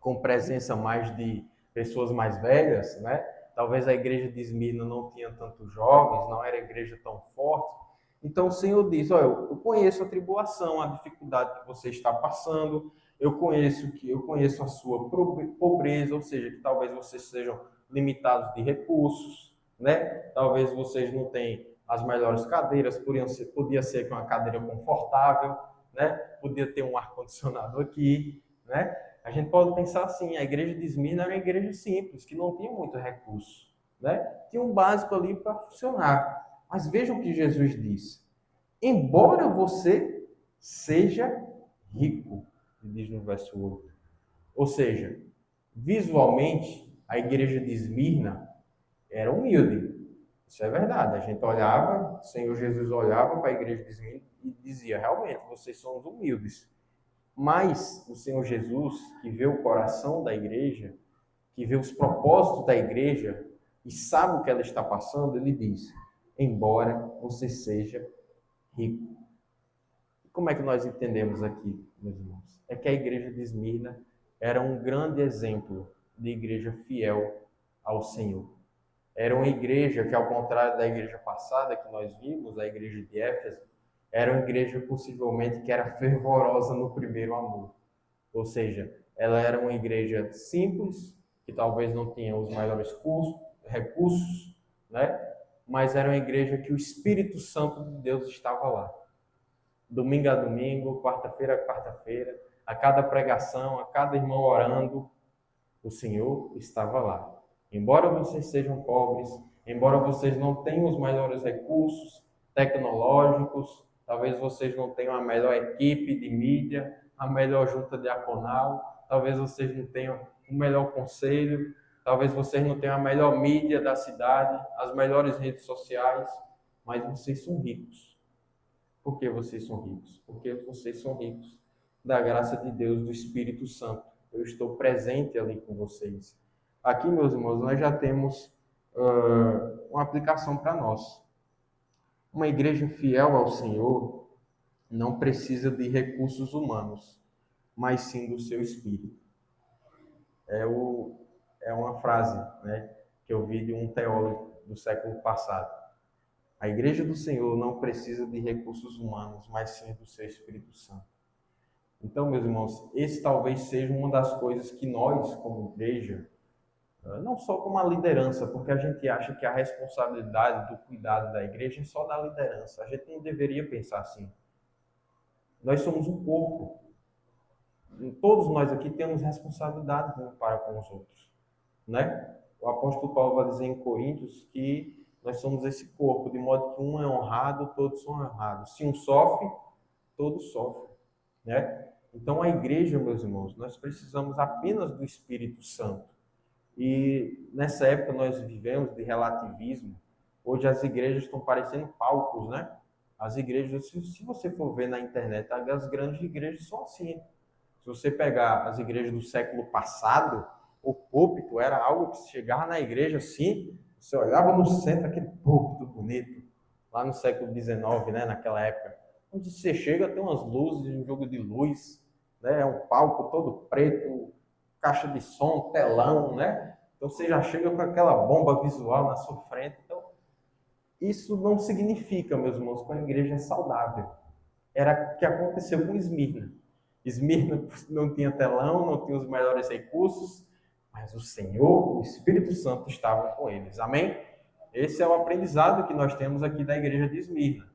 com presença mais de pessoas mais velhas, né? Talvez a igreja de Esmirna não tinha tantos jovens, não era igreja tão forte. Então o Senhor diz: olha, eu conheço a tribulação, a dificuldade que você está passando, eu conheço a sua pobreza, ou seja, que talvez vocês sejam limitados de recursos, né? Talvez vocês não tenham as melhores cadeiras, podia ser com uma cadeira confortável, né? Podia ter um ar condicionado aqui, né? A gente pode pensar assim: a igreja de Esmirna era uma igreja simples, que não tinha muito recurso, né? Tinha um básico ali para funcionar. Mas vejam o que Jesus diz: embora você seja rico, diz no verso 8. Ou seja, visualmente, a igreja de Esmirna era humilde. Isso é verdade. A gente olhava, o Senhor Jesus olhava para a igreja de Esmirna e dizia: realmente, vocês são os humildes. Mas o Senhor Jesus, que vê o coração da igreja, que vê os propósitos da igreja e sabe o que ela está passando, ele diz: embora você seja rico. Como é que nós entendemos aqui, meus irmãos? É que a igreja de Esmirna era um grande exemplo de igreja fiel ao Senhor. Era uma igreja que, ao contrário da igreja passada que nós vimos, a igreja de Éfeso, era uma igreja possivelmente que era fervorosa no primeiro amor. Ou seja, ela era uma igreja simples, que talvez não tinha os maiores recursos, né? Mas era uma igreja que o Espírito Santo de Deus estava lá. Domingo a domingo, quarta-feira a quarta-feira, a cada pregação, a cada irmão orando, o Senhor estava lá. Embora vocês sejam pobres, embora vocês não tenham os melhores recursos tecnológicos, talvez vocês não tenham a melhor equipe de mídia, a melhor junta diaconal, talvez vocês não tenham o melhor conselho, talvez vocês não tenham a melhor mídia da cidade, as melhores redes sociais, mas vocês são ricos. Por que vocês são ricos? Porque vocês são ricos da graça de Deus, do Espírito Santo. Eu estou presente ali com vocês. Aqui, meus irmãos, nós já temos uma aplicação para nós. Uma igreja fiel ao Senhor não precisa de recursos humanos, mas sim do seu Espírito. É uma frase, né, que eu vi de um teólogo do século passado. A igreja do Senhor não precisa de recursos humanos, mas sim do seu Espírito Santo. Então, meus irmãos, esse talvez seja uma das coisas que nós, como igreja, não só como a liderança, porque a gente acha que a responsabilidade do cuidado da igreja é só da liderança. A gente não deveria pensar assim. Nós somos um corpo. Todos nós aqui temos responsabilidade para com os outros, né? O apóstolo Paulo vai dizer em Coríntios que nós somos esse corpo, de modo que um é honrado, todos são honrados. Se um sofre, todos sofrem, né? Então a igreja, meus irmãos, nós precisamos apenas do Espírito Santo. E nessa época nós vivemos de relativismo. Hoje as igrejas estão parecendo palcos, né? As igrejas, se você for ver na internet, as grandes igrejas são assim. Se você pegar as igrejas do século passado, o púlpito era algo que chegava na igreja assim, você olhava no centro, aquele púlpito bonito, lá no século XIX, né, naquela época. Onde você chega, tem umas luzes, um jogo de luz, né, um palco todo preto, caixa de som, telão, né? Então você já chega com aquela bomba visual na sua frente. Então, isso não significa, meus irmãos, que a igreja é saudável. Era o que aconteceu com Esmirna. Esmirna não tinha telão, não tinha os melhores recursos, mas o Senhor, o Espírito Santo estavam com eles. Amém? Esse é o aprendizado que nós temos aqui da igreja de Esmirna.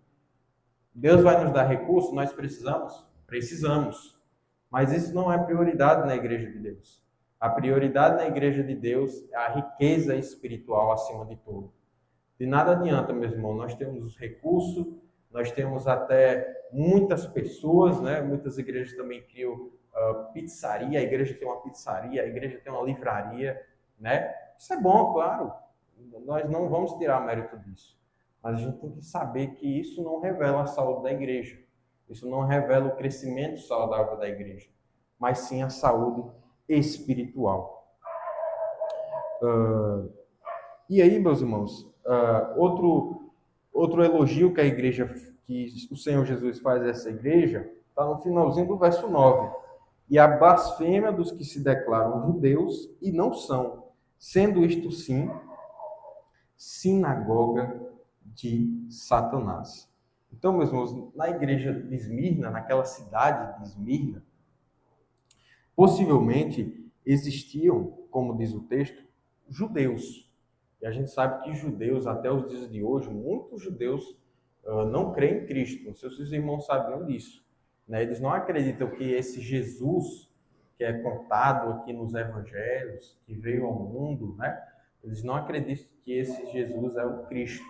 Deus vai nos dar recursos? Nós precisamos? Precisamos. Mas isso não é prioridade na igreja de Deus. A prioridade na igreja de Deus é a riqueza espiritual acima de tudo. De nada adianta, meu irmão, nós temos os recursos, nós temos até muitas pessoas, né? Muitas igrejas também criam pizzaria, a igreja tem uma pizzaria, a igreja tem uma livraria, né? Isso é bom, claro. Nós não vamos tirar mérito disso. Mas a gente tem que saber que isso não revela a saúde da igreja. Isso não revela o crescimento saudável da igreja, mas sim a saúde espiritual. E aí, meus irmãos, outro elogio que a igreja, que o Senhor Jesus faz a essa igreja, está no finalzinho do verso 9. E a blasfêmia dos que se declaram judeus e não são, sendo isto sim, sinagoga de Satanás. Então, meus irmãos, na igreja de Esmirna, naquela cidade de Esmirna, possivelmente existiam, como diz o texto, judeus. E a gente sabe que judeus, até os dias de hoje, muitos judeus não creem em Cristo. Não sei se os irmãos sabiam disso, né? Eles não acreditam que esse Jesus que é contado aqui nos evangelhos, que veio ao mundo, né? Eles não acreditam que esse Jesus é o Cristo.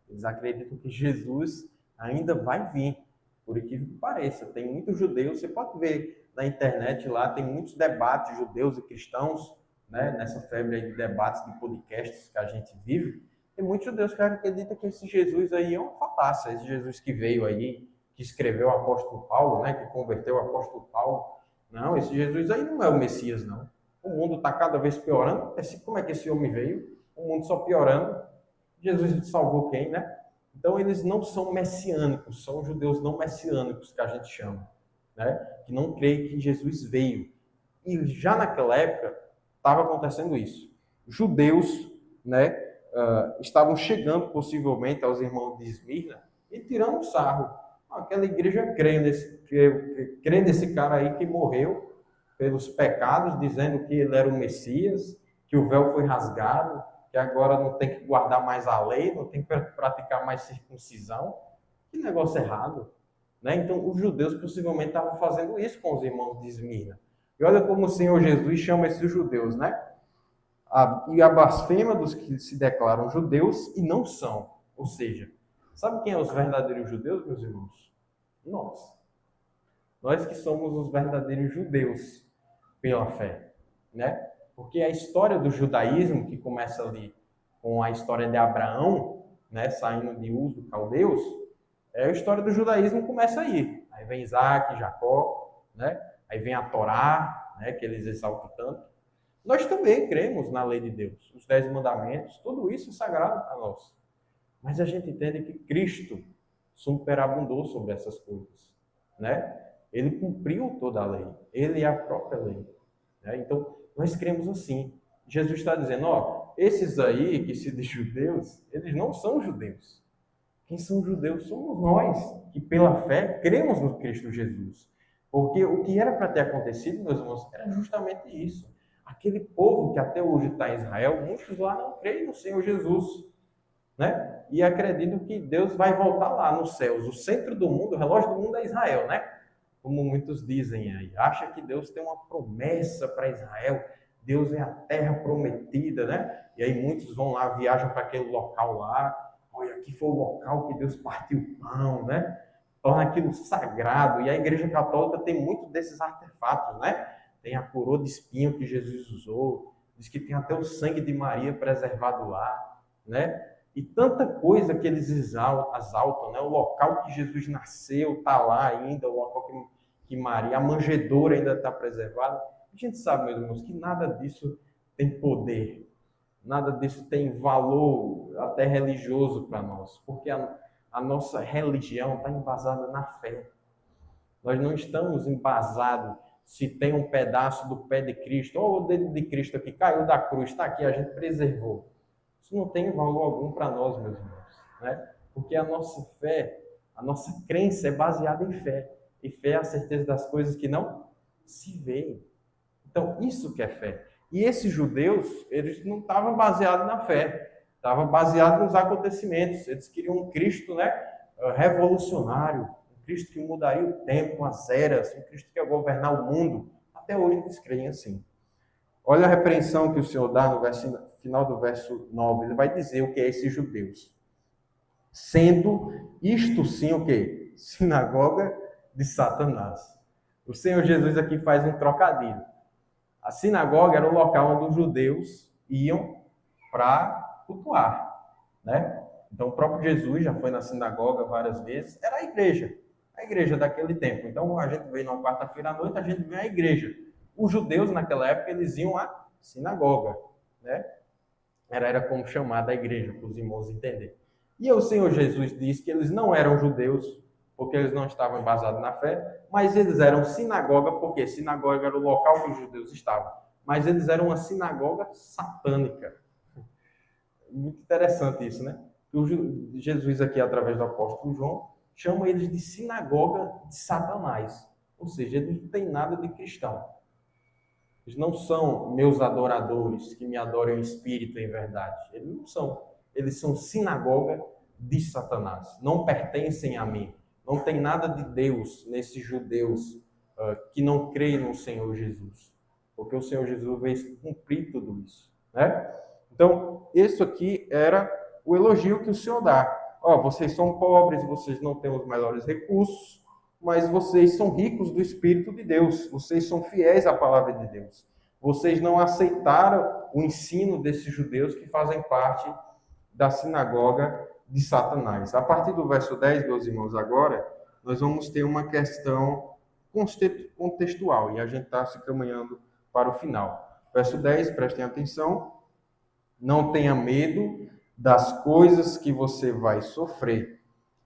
Eles acreditam que Jesus ainda vai vir, por incrível que pareça. Tem muitos judeus, você pode ver na internet lá, tem muitos debates judeus e cristãos, né, nessa febre aí de debates, de podcasts que a gente vive. Tem muitos judeus que acreditam que esse Jesus aí é uma falácia, esse Jesus que veio aí, que escreveu o apóstolo Paulo, né, que converteu o apóstolo Paulo. Não, esse Jesus aí não é o Messias, não. O mundo está cada vez piorando. Como é que esse homem veio? O mundo só piorando. Jesus salvou quem, né? Então, eles não são messiânicos, são judeus não messiânicos, que a gente chama, né? Que não creem que Jesus veio. E já naquela época, estava acontecendo isso. Judeus, né, estavam chegando, possivelmente, aos irmãos de Esmirna e tirando um sarro. Aquela igreja crê nesse cara aí que morreu pelos pecados, dizendo que ele era o Messias, que o véu foi rasgado, que agora não tem que guardar mais a lei, não tem que praticar mais circuncisão. Que negócio errado, né? Então, os judeus possivelmente estavam fazendo isso com os irmãos de Esmirna. E olha como o Senhor Jesus chama esses judeus, né? E a blasfêmia dos que se declaram judeus e não são. Ou seja, sabe quem é os verdadeiros judeus, meus irmãos? Nós. Nós que somos os verdadeiros judeus pela fé, né? Porque a história do judaísmo, que começa ali com a história de Abraão, né, saindo de Ur dos Caldeus, a história do judaísmo começa aí. Aí vem Isaac, Jacó, né? Aí vem a Torá, né, que eles exaltam tanto. Nós também cremos na lei de Deus, os 10 mandamentos, tudo isso é sagrado para nós. Mas a gente entende que Cristo superabundou sobre essas coisas, né? Ele cumpriu toda a lei, ele é a própria lei, né? Então, nós cremos assim. Jesus está dizendo, ó, esses aí que se dizem judeus, eles não são judeus. Quem são judeus somos nós, que pela fé cremos no Cristo Jesus. Porque o que era para ter acontecido, meus irmãos, era justamente isso. Aquele povo que até hoje está em Israel, muitos lá não creem no Senhor Jesus, né? E acreditam que Deus vai voltar lá nos céus. O centro do mundo, o relógio do mundo é Israel, né? Como muitos dizem aí. Acha que Deus tem uma promessa para Israel. Deus é a terra prometida, né? E aí muitos vão lá, viajam para aquele local lá. Olha, aqui foi o local que Deus partiu o pão, né? Torna aquilo sagrado. E a Igreja Católica tem muito desses artefatos, né? Tem a coroa de espinho que Jesus usou. Diz que tem até o sangue de Maria preservado lá, né? E tanta coisa que eles exaltam, né? O local que Jesus nasceu está lá ainda, o local que Maria, a manjedoura ainda está preservada. A gente sabe, meus irmãos, que nada disso tem poder, nada disso tem valor até religioso para nós, porque a nossa religião está embasada na fé. Nós não estamos embasados se tem um pedaço do pé de Cristo, ou o dedo de Cristo que caiu da cruz, está aqui, a gente preservou. Isso não tem valor algum para nós, meus irmãos, né? Porque a nossa fé, a nossa crença é baseada em fé. E fé é a certeza das coisas que não se veem. Então, isso que é fé. E esses judeus, eles não estavam baseados na fé, estavam baseados nos acontecimentos. Eles queriam um Cristo, né, revolucionário, um Cristo que mudaria o tempo, as eras, um Cristo que ia governar o mundo. Até hoje eles creem assim. Olha a repreensão que o Senhor dá no final do verso 9. Ele vai dizer o que é esses judeus. Sendo isto sim o quê? Sinagoga de Satanás. O Senhor Jesus aqui faz um trocadilho. A sinagoga era o local onde os judeus iam para cultuar, né? Então o próprio Jesus já foi na sinagoga várias vezes. Era a igreja daquele tempo. Então a gente vê numa quarta-feira à noite, a gente vê a igreja. Os judeus naquela época eles iam à sinagoga, né? Era como chamada a igreja, para os irmãos entenderem. E o Senhor Jesus disse que eles não eram judeus, porque eles não estavam embasados na fé, mas eles eram sinagoga, porque sinagoga era o local que os judeus estavam. Mas eles eram uma sinagoga satânica. Muito interessante isso, né? Jesus aqui, através do apóstolo João, chama eles de sinagoga de Satanás. Ou seja, eles não têm nada de cristão. Eles não são meus adoradores que me adoram em espírito e em verdade. Eles não são. Eles são sinagoga de Satanás. Não pertencem a mim. Não tem nada de Deus nesses judeus que não creem no Senhor Jesus. Porque o Senhor Jesus veio cumprir tudo isso, né? Então, isso aqui era o elogio que o Senhor dá. Ó, vocês são pobres, vocês não têm os melhores recursos, mas vocês são ricos do Espírito de Deus, vocês são fiéis à palavra de Deus. Vocês não aceitaram o ensino desses judeus que fazem parte da sinagoga de Satanás. A partir do verso 10, meus irmãos, agora, nós vamos ter uma questão contextual, e a gente está se caminhando para o final. Verso 10, prestem atenção. Não tenha medo das coisas que você vai sofrer.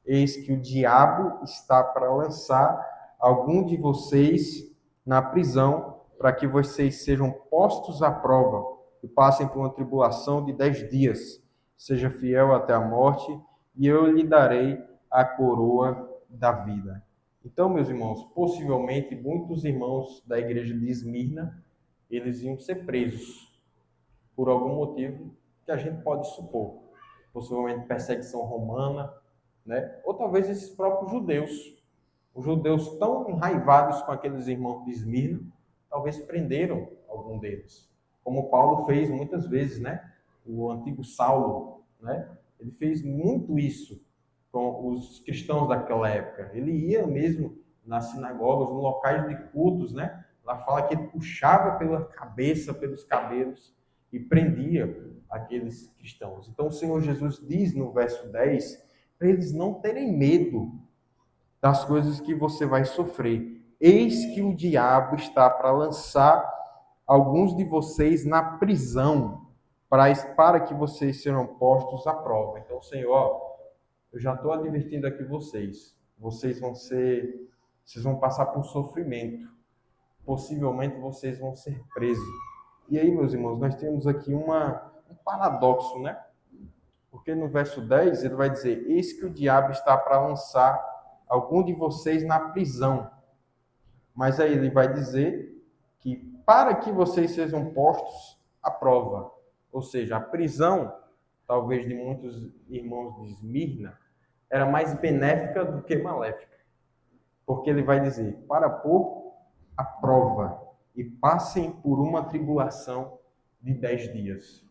Eis que o diabo está para lançar algum de vocês na prisão, para que vocês sejam postos à prova e passem por uma tribulação de 10 dias. Seja fiel até a morte, e eu lhe darei a coroa da vida. Então, meus irmãos, possivelmente muitos irmãos da igreja de Esmirna, eles iam ser presos por algum motivo que a gente pode supor. Possivelmente perseguição romana, né? Ou talvez esses próprios judeus. Os judeus tão enraivados com aqueles irmãos de Esmirna, talvez prenderam algum deles. Como Paulo fez muitas vezes, né? O antigo Saulo, né? Ele fez muito isso com os cristãos daquela época. Ele ia mesmo nas sinagogas, nos locais de cultos, né? Lá fala que ele puxava pela cabeça, pelos cabelos e prendia aqueles cristãos. Então o Senhor Jesus diz no verso 10 para eles não terem medo das coisas que você vai sofrer. Eis que o diabo está para lançar alguns de vocês na prisão, para que vocês sejam postos à prova. Então, Senhor, eu já estou advertindo aqui vocês. Vocês vão passar por sofrimento. Possivelmente vocês vão ser presos. E aí, meus irmãos, nós temos aqui um paradoxo, né? Porque no verso 10 ele vai dizer: eis que o diabo está para lançar algum de vocês na prisão. Mas aí ele vai dizer que para que vocês sejam postos à prova. Ou seja, a prisão, talvez de muitos irmãos de Esmirna, era mais benéfica do que maléfica. Porque ele vai dizer: para pôr à prova e passem por uma tribulação de 10 dias.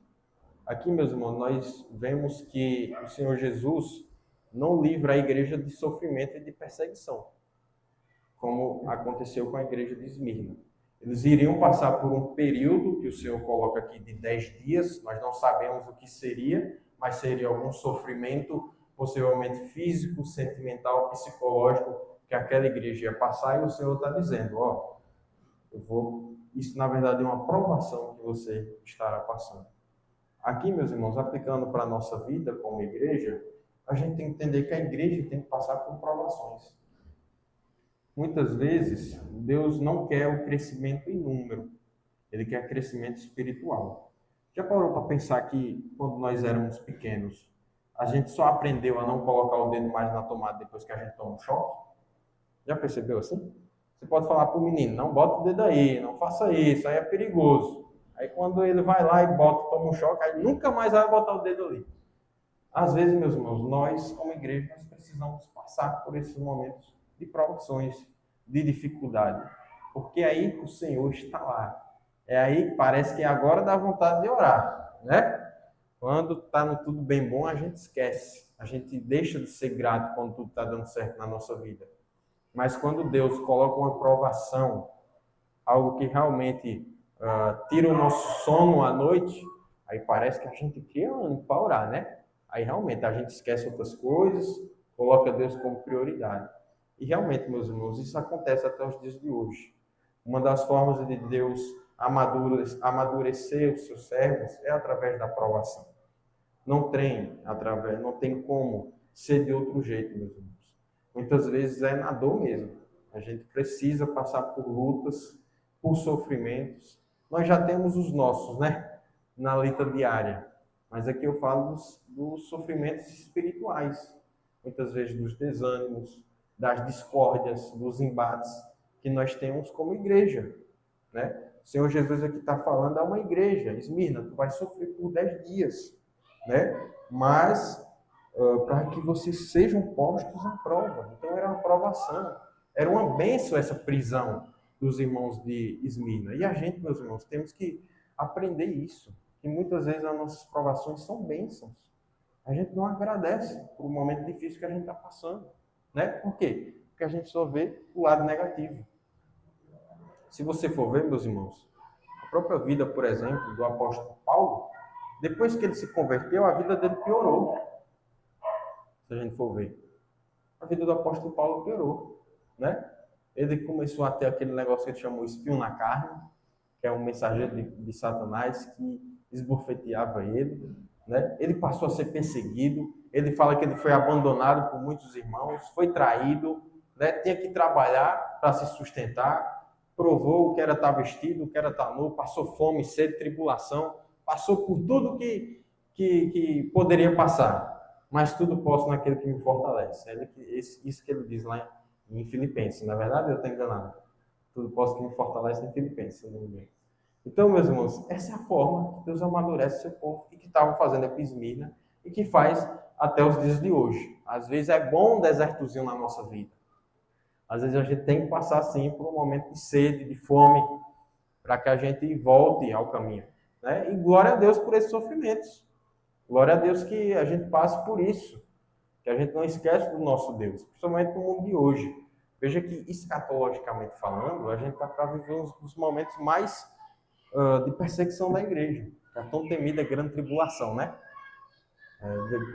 Aqui, meus irmãos, nós vemos que o Senhor Jesus não livra a igreja de sofrimento e de perseguição, como aconteceu com a igreja de Esmirna. Eles iriam passar por um período que o Senhor coloca aqui de 10 dias, nós não sabemos o que seria, mas seria algum sofrimento, possivelmente físico, sentimental, psicológico, que aquela igreja ia passar, e o Senhor está dizendo, ó, isso na verdade é uma provação que você estará passando. Aqui, meus irmãos, aplicando para a nossa vida como igreja, a gente tem que entender que a igreja tem que passar por provações. Muitas vezes, Deus não quer o crescimento em número, Ele quer crescimento espiritual. Já parou para pensar que quando nós éramos pequenos, a gente só aprendeu a não colocar o dedo mais na tomada depois que a gente toma um choque? Já percebeu assim? Você pode falar para o menino, não bota o dedo aí, não faça isso, aí é perigoso. Aí quando ele vai lá e bota, toma um choque, aí nunca mais vai botar o dedo ali. Às vezes, meus irmãos, nós, como igreja, nós precisamos passar por esses momentos de provações, de dificuldade. Porque é aí que o Senhor está lá. É aí que parece que agora dá vontade de orar, né? Quando está no tudo bem bom, a gente esquece. A gente deixa de ser grato quando tudo está dando certo na nossa vida. Mas quando Deus coloca uma provação, algo que realmente tira o nosso sono à noite, aí parece que a gente cria ânimo para orar, né? Aí realmente a gente esquece outras coisas, coloca Deus como prioridade. E realmente, meus irmãos, isso acontece até os dias de hoje. Uma das formas de Deus amadurecer os seus servos é através da provação. Não tem como ser de outro jeito, meus irmãos. Muitas vezes é na dor mesmo. A gente precisa passar por lutas, por sofrimentos. Nós já temos os nossos, né? Na luta diária. Mas aqui eu falo dos sofrimentos espirituais. Muitas vezes dos desânimos, das discórdias, dos embates que nós temos como igreja, né? O Senhor Jesus aqui está falando a uma igreja, Esmirna, tu vai sofrer por 10 dias, né? Mas para que vocês sejam postos à prova. Então era uma provação, era uma bênção essa prisão dos irmãos de Esmirna. E a gente, meus irmãos, temos que aprender isso, que muitas vezes as nossas provações são bênçãos. A gente não agradece por um momento difícil que a gente está passando, né? Por quê? Porque a gente só vê o lado negativo. Se você for ver, meus irmãos, a própria vida, por exemplo, do apóstolo Paulo, depois que ele se converteu, a vida dele piorou. Se a gente for ver, a vida do apóstolo Paulo piorou, né? Ele começou a ter aquele negócio que ele chamou espinho na carne, que é um mensageiro de Satanás que esbofeteava ele, né? Ele passou a ser perseguido, ele fala que ele foi abandonado por muitos irmãos, foi traído, né? Tinha que trabalhar para se sustentar, provou o que era estar vestido, o que era estar nu, passou fome, sede, tribulação, passou por tudo que poderia passar. Mas tudo posso naquele que me fortalece. Isso que ele diz lá em Filipenses. Na verdade, eu estou enganado. Tudo posso que me fortalece em Filipenses. Então, meus irmãos, essa é a forma que Deus amadurece seu povo e que estava fazendo a Esmirna e que faz até os dias de hoje. Às vezes é bom um desertozinho na nossa vida. Às vezes a gente tem que passar, sim, por um momento de sede, de fome, para que a gente volte ao caminho, né? E glória a Deus por esses sofrimentos. Glória a Deus que a gente passe por isso, que a gente não esquece do nosso Deus, principalmente no mundo de hoje. Veja que, escatologicamente falando, a gente está para viver uns dos momentos mais de perseguição da igreja. A tão temida grande tribulação, né?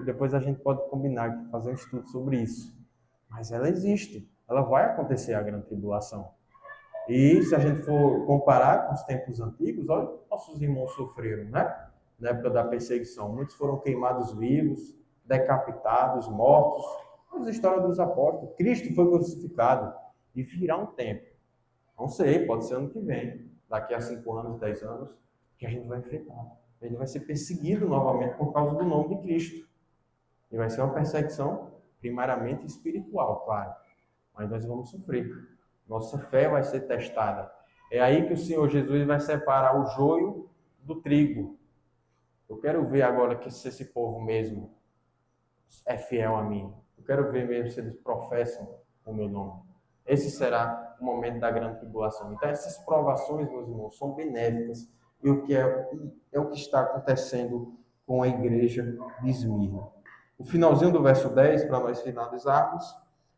Depois a gente pode combinar, fazer um estudo sobre isso. Mas ela existe, ela vai acontecer a grande tribulação. E se a gente for comparar com os tempos antigos, olha o que nossos irmãos sofreram, né? Na época da perseguição. Muitos foram queimados vivos, decapitados, mortos. As histórias dos apóstolos. Cristo foi crucificado. E virá um tempo. Não sei, pode ser ano que vem, daqui a 5 anos, 10 anos, que a gente vai enfrentar. A gente vai ser perseguido novamente por causa do nome de Cristo. E vai ser uma perseguição primariamente espiritual, claro. Mas nós vamos sofrer. Nossa fé vai ser testada. É aí que o Senhor Jesus vai separar o joio do trigo. Eu quero ver agora que se esse povo mesmo é fiel a mim. Eu quero ver mesmo se eles professam o meu nome. Esse será o momento da grande tribulação. Então, essas provações, meus irmãos, são benéficas. E o que é o que está acontecendo com a igreja de Esmirna. O finalzinho do verso 10, para nós finalizarmos.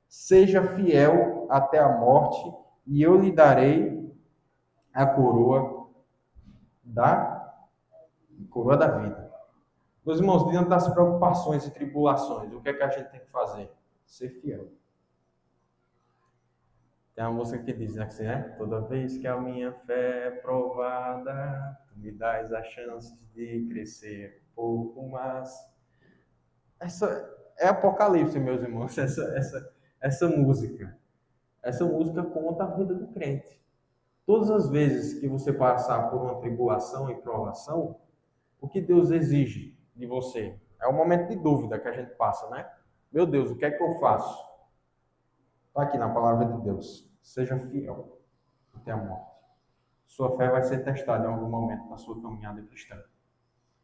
Seja fiel até a morte, e eu lhe darei a coroa da vida. Meus irmãos, diante das preocupações e tribulações, o que é que a gente tem que fazer? Ser fiel. Tem uma música que diz assim, né? Toda vez que a minha fé é provada, tu me dás a chance de crescer um pouco mais. Essa é Apocalipse, meus irmãos, essa música. Essa música conta a vida do crente. Todas as vezes que você passar por uma tribulação e provação, o que Deus exige de você? É um momento de dúvida que a gente passa, né? Meu Deus, o que é que eu faço? Está aqui na palavra de Deus. Seja fiel até a morte. Sua fé vai ser testada em algum momento na sua caminhada cristã.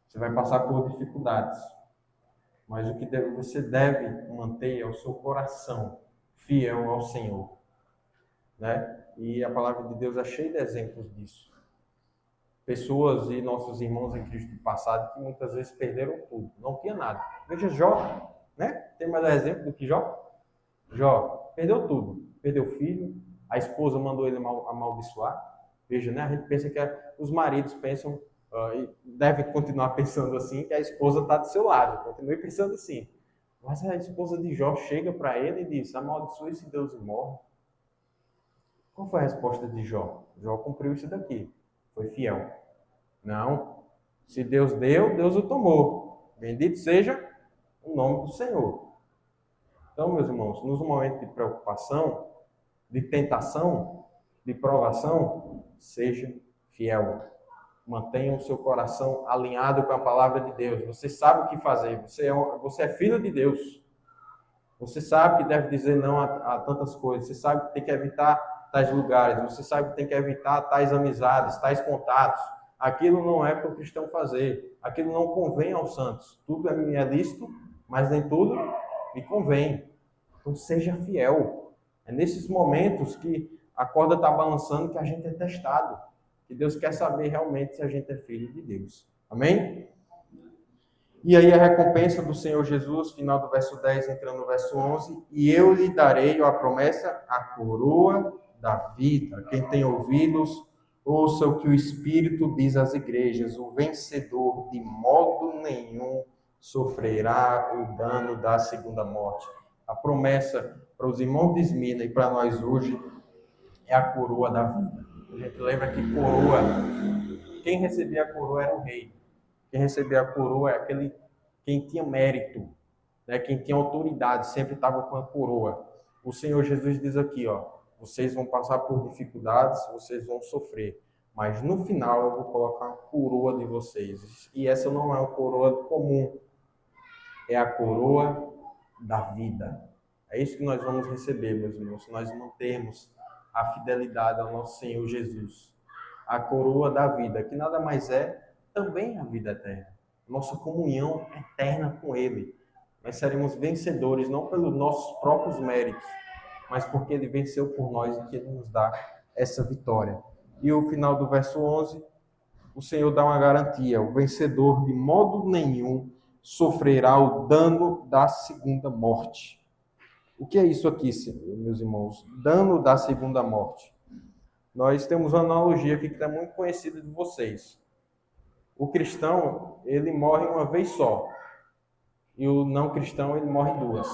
Você vai passar por dificuldades. Mas o que você deve manter é o seu coração fiel ao Senhor, né? E a palavra de Deus é cheia de exemplos disso. Pessoas e nossos irmãos em Cristo do passado que muitas vezes perderam tudo, não tinha nada. Veja Jó, né? Tem mais exemplo do que Jó? Jó perdeu tudo, perdeu o filho, a esposa mandou ele amaldiçoar. Veja, né? A gente pensa que os maridos pensam e devem continuar pensando assim, que a esposa está do seu lado, continue pensando assim. Mas a esposa de Jó chega para ele e diz: amaldiçoe esse Deus e morre. Qual foi a resposta de Jó? Jó cumpriu isso daqui, foi fiel. Não, se Deus deu, Deus o tomou. Bendito seja o nome do Senhor. Então, meus irmãos, nos momentos de preocupação, de tentação, de provação, seja fiel. Mantenha o seu coração alinhado com a palavra de Deus. Você sabe o que fazer. Você é filho de Deus. Você sabe que deve dizer não a tantas coisas. Você sabe que tem que evitar tais lugares. Você sabe que tem que evitar tais amizades, tais contatos. Aquilo não é para o cristão fazer. Aquilo não convém aos santos. Tudo é lícito, mas nem tudo me convém. Então seja fiel. É nesses momentos que a corda está balançando que a gente é testado. Que Deus quer saber realmente se a gente é filho de Deus. Amém? E aí a recompensa do Senhor Jesus, final do verso 10, entrando no verso 11. E eu lhe darei, a promessa, a coroa da vida. Quem tem ouvidos, ouça o que o Espírito diz às igrejas. O vencedor de modo nenhum sofrerá o dano da segunda morte. A promessa para os irmãos de Esmirna e para nós hoje é a coroa da vida. A gente lembra que coroa, quem recebia a coroa era o rei. Quem recebia a coroa é quem tinha mérito, né? Quem tinha autoridade, sempre estava com a coroa. O Senhor Jesus diz aqui, ó, vocês vão passar por dificuldades, vocês vão sofrer, mas no final eu vou colocar a coroa de vocês. E essa não é uma coroa comum, é a coroa da vida. É isso que nós vamos receber, meus irmãos, se nós mantermos a fidelidade ao nosso Senhor Jesus. A coroa da vida, que nada mais é também a vida eterna. Nossa comunhão eterna com Ele. Nós seremos vencedores, não pelos nossos próprios méritos, mas porque Ele venceu por nós e que Ele nos dá essa vitória. E o final do verso 11, o Senhor dá uma garantia: o vencedor de modo nenhum sofrerá o dano da segunda morte. O que é isso aqui, meus irmãos? Dano da segunda morte. Nós temos uma analogia aqui que está muito conhecida de vocês. O cristão, ele morre uma vez só. E o não cristão, ele morre duas.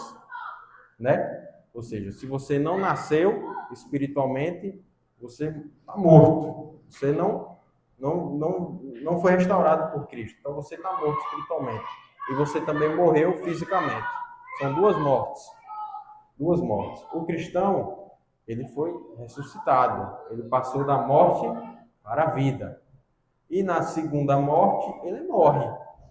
Né? Ou seja, se você não nasceu espiritualmente, você está morto. Você não foi restaurado por Cristo. Então você está morto espiritualmente. E você também morreu fisicamente. São duas mortes. Duas mortes. O cristão, ele foi ressuscitado. Ele passou da morte para a vida. E na segunda morte, ele morre.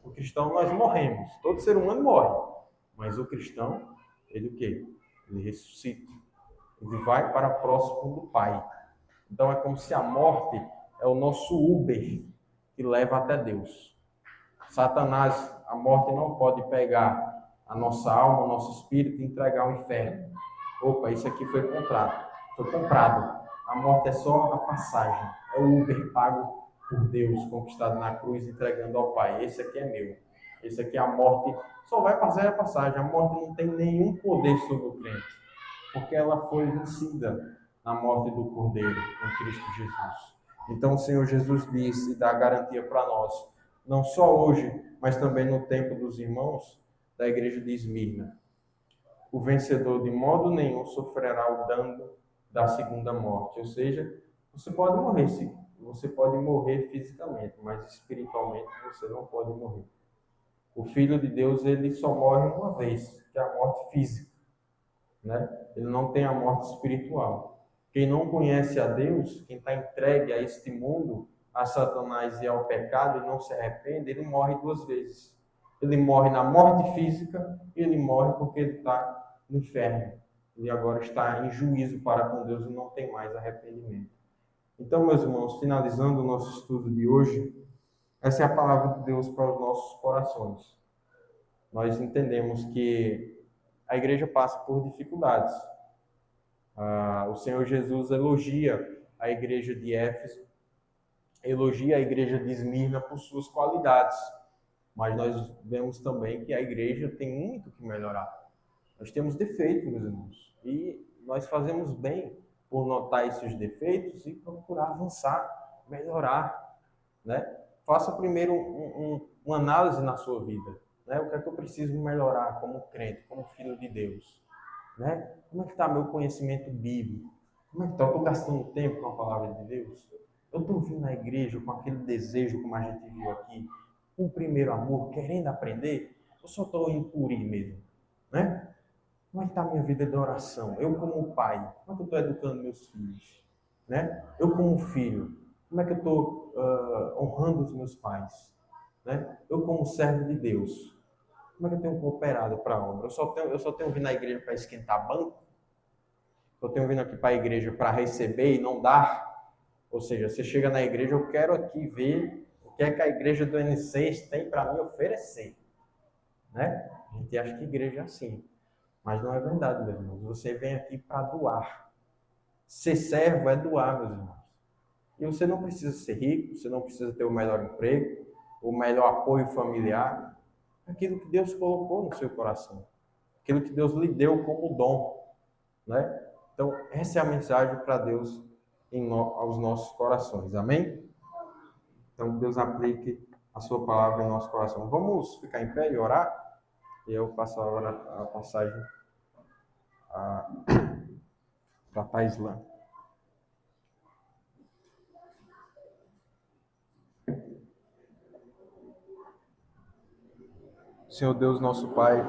O cristão, nós morremos. Todo ser humano morre. Mas o cristão, ele o quê? Ele ressuscita. Ele vai para próximo do Pai. Então é como se a morte é o nosso Uber que leva até Deus. Satanás, a morte não pode pegar a nossa alma, o nosso espírito e entregar ao inferno. Opa, isso aqui foi comprado. Foi comprado. A morte é só a passagem. É o Uber pago por Deus, conquistado na cruz, entregando ao Pai. Esse aqui é meu. Esse aqui é a morte. Só vai passar a passagem. A morte não tem nenhum poder sobre o crente, porque ela foi vencida na morte do Cordeiro, em Cristo Jesus. Então o Senhor Jesus disse e dá garantia para nós, não só hoje, mas também no tempo dos irmãos da igreja de Esmirna. O vencedor de modo nenhum sofrerá o dano da segunda morte. Ou seja, você pode morrer, sim. Você pode morrer fisicamente, mas espiritualmente você não pode morrer. O Filho de Deus, ele só morre uma vez, que é a morte física. né? Ele não tem a morte espiritual. Quem não conhece a Deus, quem está entregue a este mundo, a Satanás e ao pecado e não se arrepende, ele morre duas vezes. Ele morre na morte física e ele morre porque ele está no inferno. Ele agora está em juízo para com Deus e não tem mais arrependimento. Então, meus irmãos, finalizando o nosso estudo de hoje, essa é a palavra de Deus para os nossos corações. Nós entendemos que a igreja passa por dificuldades. O Senhor Jesus elogia a igreja de Éfeso, elogia a igreja de Esmirna por suas qualidades, mas nós vemos também que a igreja tem muito que melhorar. Nós temos defeitos, meus irmãos, e nós fazemos bem por notar esses defeitos e procurar avançar, melhorar, né? Faça primeiro uma análise na sua vida, né? O que é que eu preciso melhorar como crente, como filho de Deus, né? Como é que está meu conhecimento bíblico? Como é que está? Eu estou gastando tempo com a palavra de Deus? Eu estou vindo na igreja com aquele desejo, como a gente viu aqui, com o primeiro amor, querendo aprender? Eu só estou indo por ir mesmo, né? Como é que está a minha vida de oração? Eu como pai, como é que eu estou educando meus filhos? Né? Eu como filho, como é que eu estou honrando os meus pais? Né? Eu como servo de Deus, como é que eu tenho cooperado para a obra? Eu só tenho vindo à igreja para esquentar banco? Eu tenho vindo aqui para a igreja para receber e não dar? Ou seja, você chega na igreja, eu quero aqui ver o que é que a igreja do N6 tem para me oferecer. Né? A gente acha que igreja é assim. Mas não é verdade, meus irmãos. Você vem aqui para doar. Ser servo é doar, meus irmãos. E você não precisa ser rico, você não precisa ter o melhor emprego, o melhor apoio familiar. Aquilo que Deus colocou no seu coração. Aquilo que Deus lhe deu como dom. Né? Então, essa é a mensagem para Deus aos nossos corações. Amém? Então, Deus aplique a sua palavra em nosso coração. Vamos ficar em pé e orar? E eu passo agora a passagem para Taislan. Senhor Deus, nosso Pai,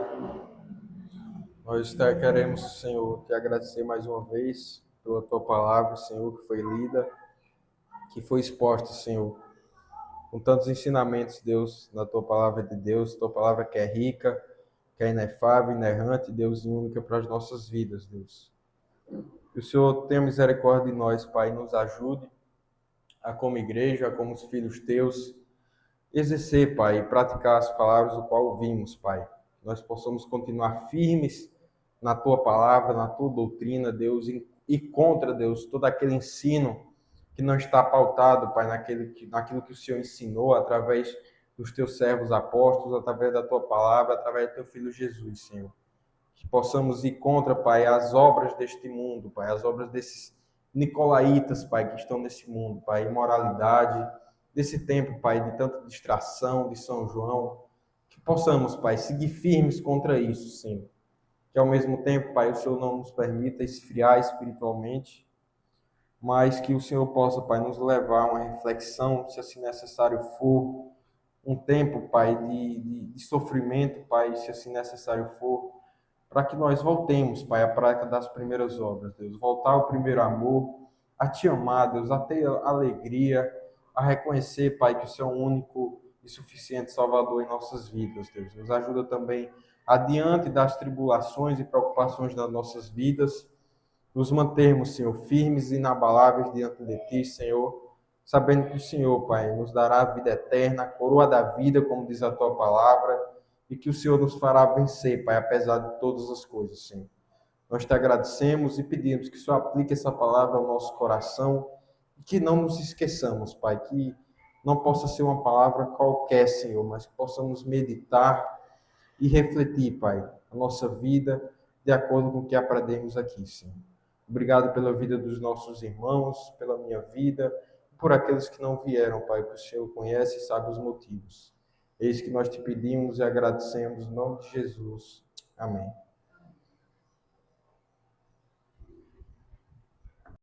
nós queremos, Senhor, te agradecer mais uma vez pela tua palavra, Senhor, que foi lida, que foi exposta, Senhor, com tantos ensinamentos, Deus, na tua palavra de Deus, tua palavra que é rica, que é inefável, inerrante, Deus, e única para as nossas vidas, Deus. Que o Senhor tenha misericórdia de nós, Pai, e nos ajude a, como igreja, como os filhos teus, exercer, Pai, e praticar as palavras do qual ouvimos, Pai. Nós possamos continuar firmes na tua palavra, na tua doutrina, Deus, e contra, Deus, todo aquele ensino que não está pautado, Pai, naquilo que o Senhor ensinou através dos teus servos apóstolos, através da tua palavra, através do teu Filho Jesus, Senhor. Que possamos ir contra, Pai, as obras deste mundo, Pai, as obras desses nicolaítas, Pai, que estão nesse mundo, Pai, imoralidade, desse tempo, Pai, de tanta distração, de São João, que possamos, Pai, seguir firmes contra isso, Senhor. Que ao mesmo tempo, Pai, o Senhor não nos permita esfriar espiritualmente, mas que o Senhor possa, Pai, nos levar a uma reflexão, se assim necessário for, um tempo, Pai, de sofrimento, Pai, se assim necessário for, para que nós voltemos, Pai, à prática das primeiras obras, Deus, voltar ao primeiro amor, a Te amar, Deus, a ter alegria, a reconhecer, Pai, que o Senhor é o único e suficiente Salvador em nossas vidas, Deus. Nos ajuda também, adiante das tribulações e preocupações das nossas vidas, nos mantermos, Senhor, firmes e inabaláveis diante de Ti, Senhor, sabendo que o Senhor, Pai, nos dará a vida eterna, a coroa da vida, como diz a Tua palavra, e que o Senhor nos fará vencer, Pai, apesar de todas as coisas, Senhor. Nós te agradecemos e pedimos que o Senhor aplique essa palavra ao nosso coração e que não nos esqueçamos, Pai, que não possa ser uma palavra qualquer, Senhor, mas que possamos meditar e refletir, Pai, a nossa vida de acordo com o que aprendemos aqui, Senhor. Obrigado pela vida dos nossos irmãos, pela minha vida, por aqueles que não vieram, Pai, que o Senhor conhece e sabe os motivos. Eis que nós te pedimos e agradecemos em nome de Jesus. Amém.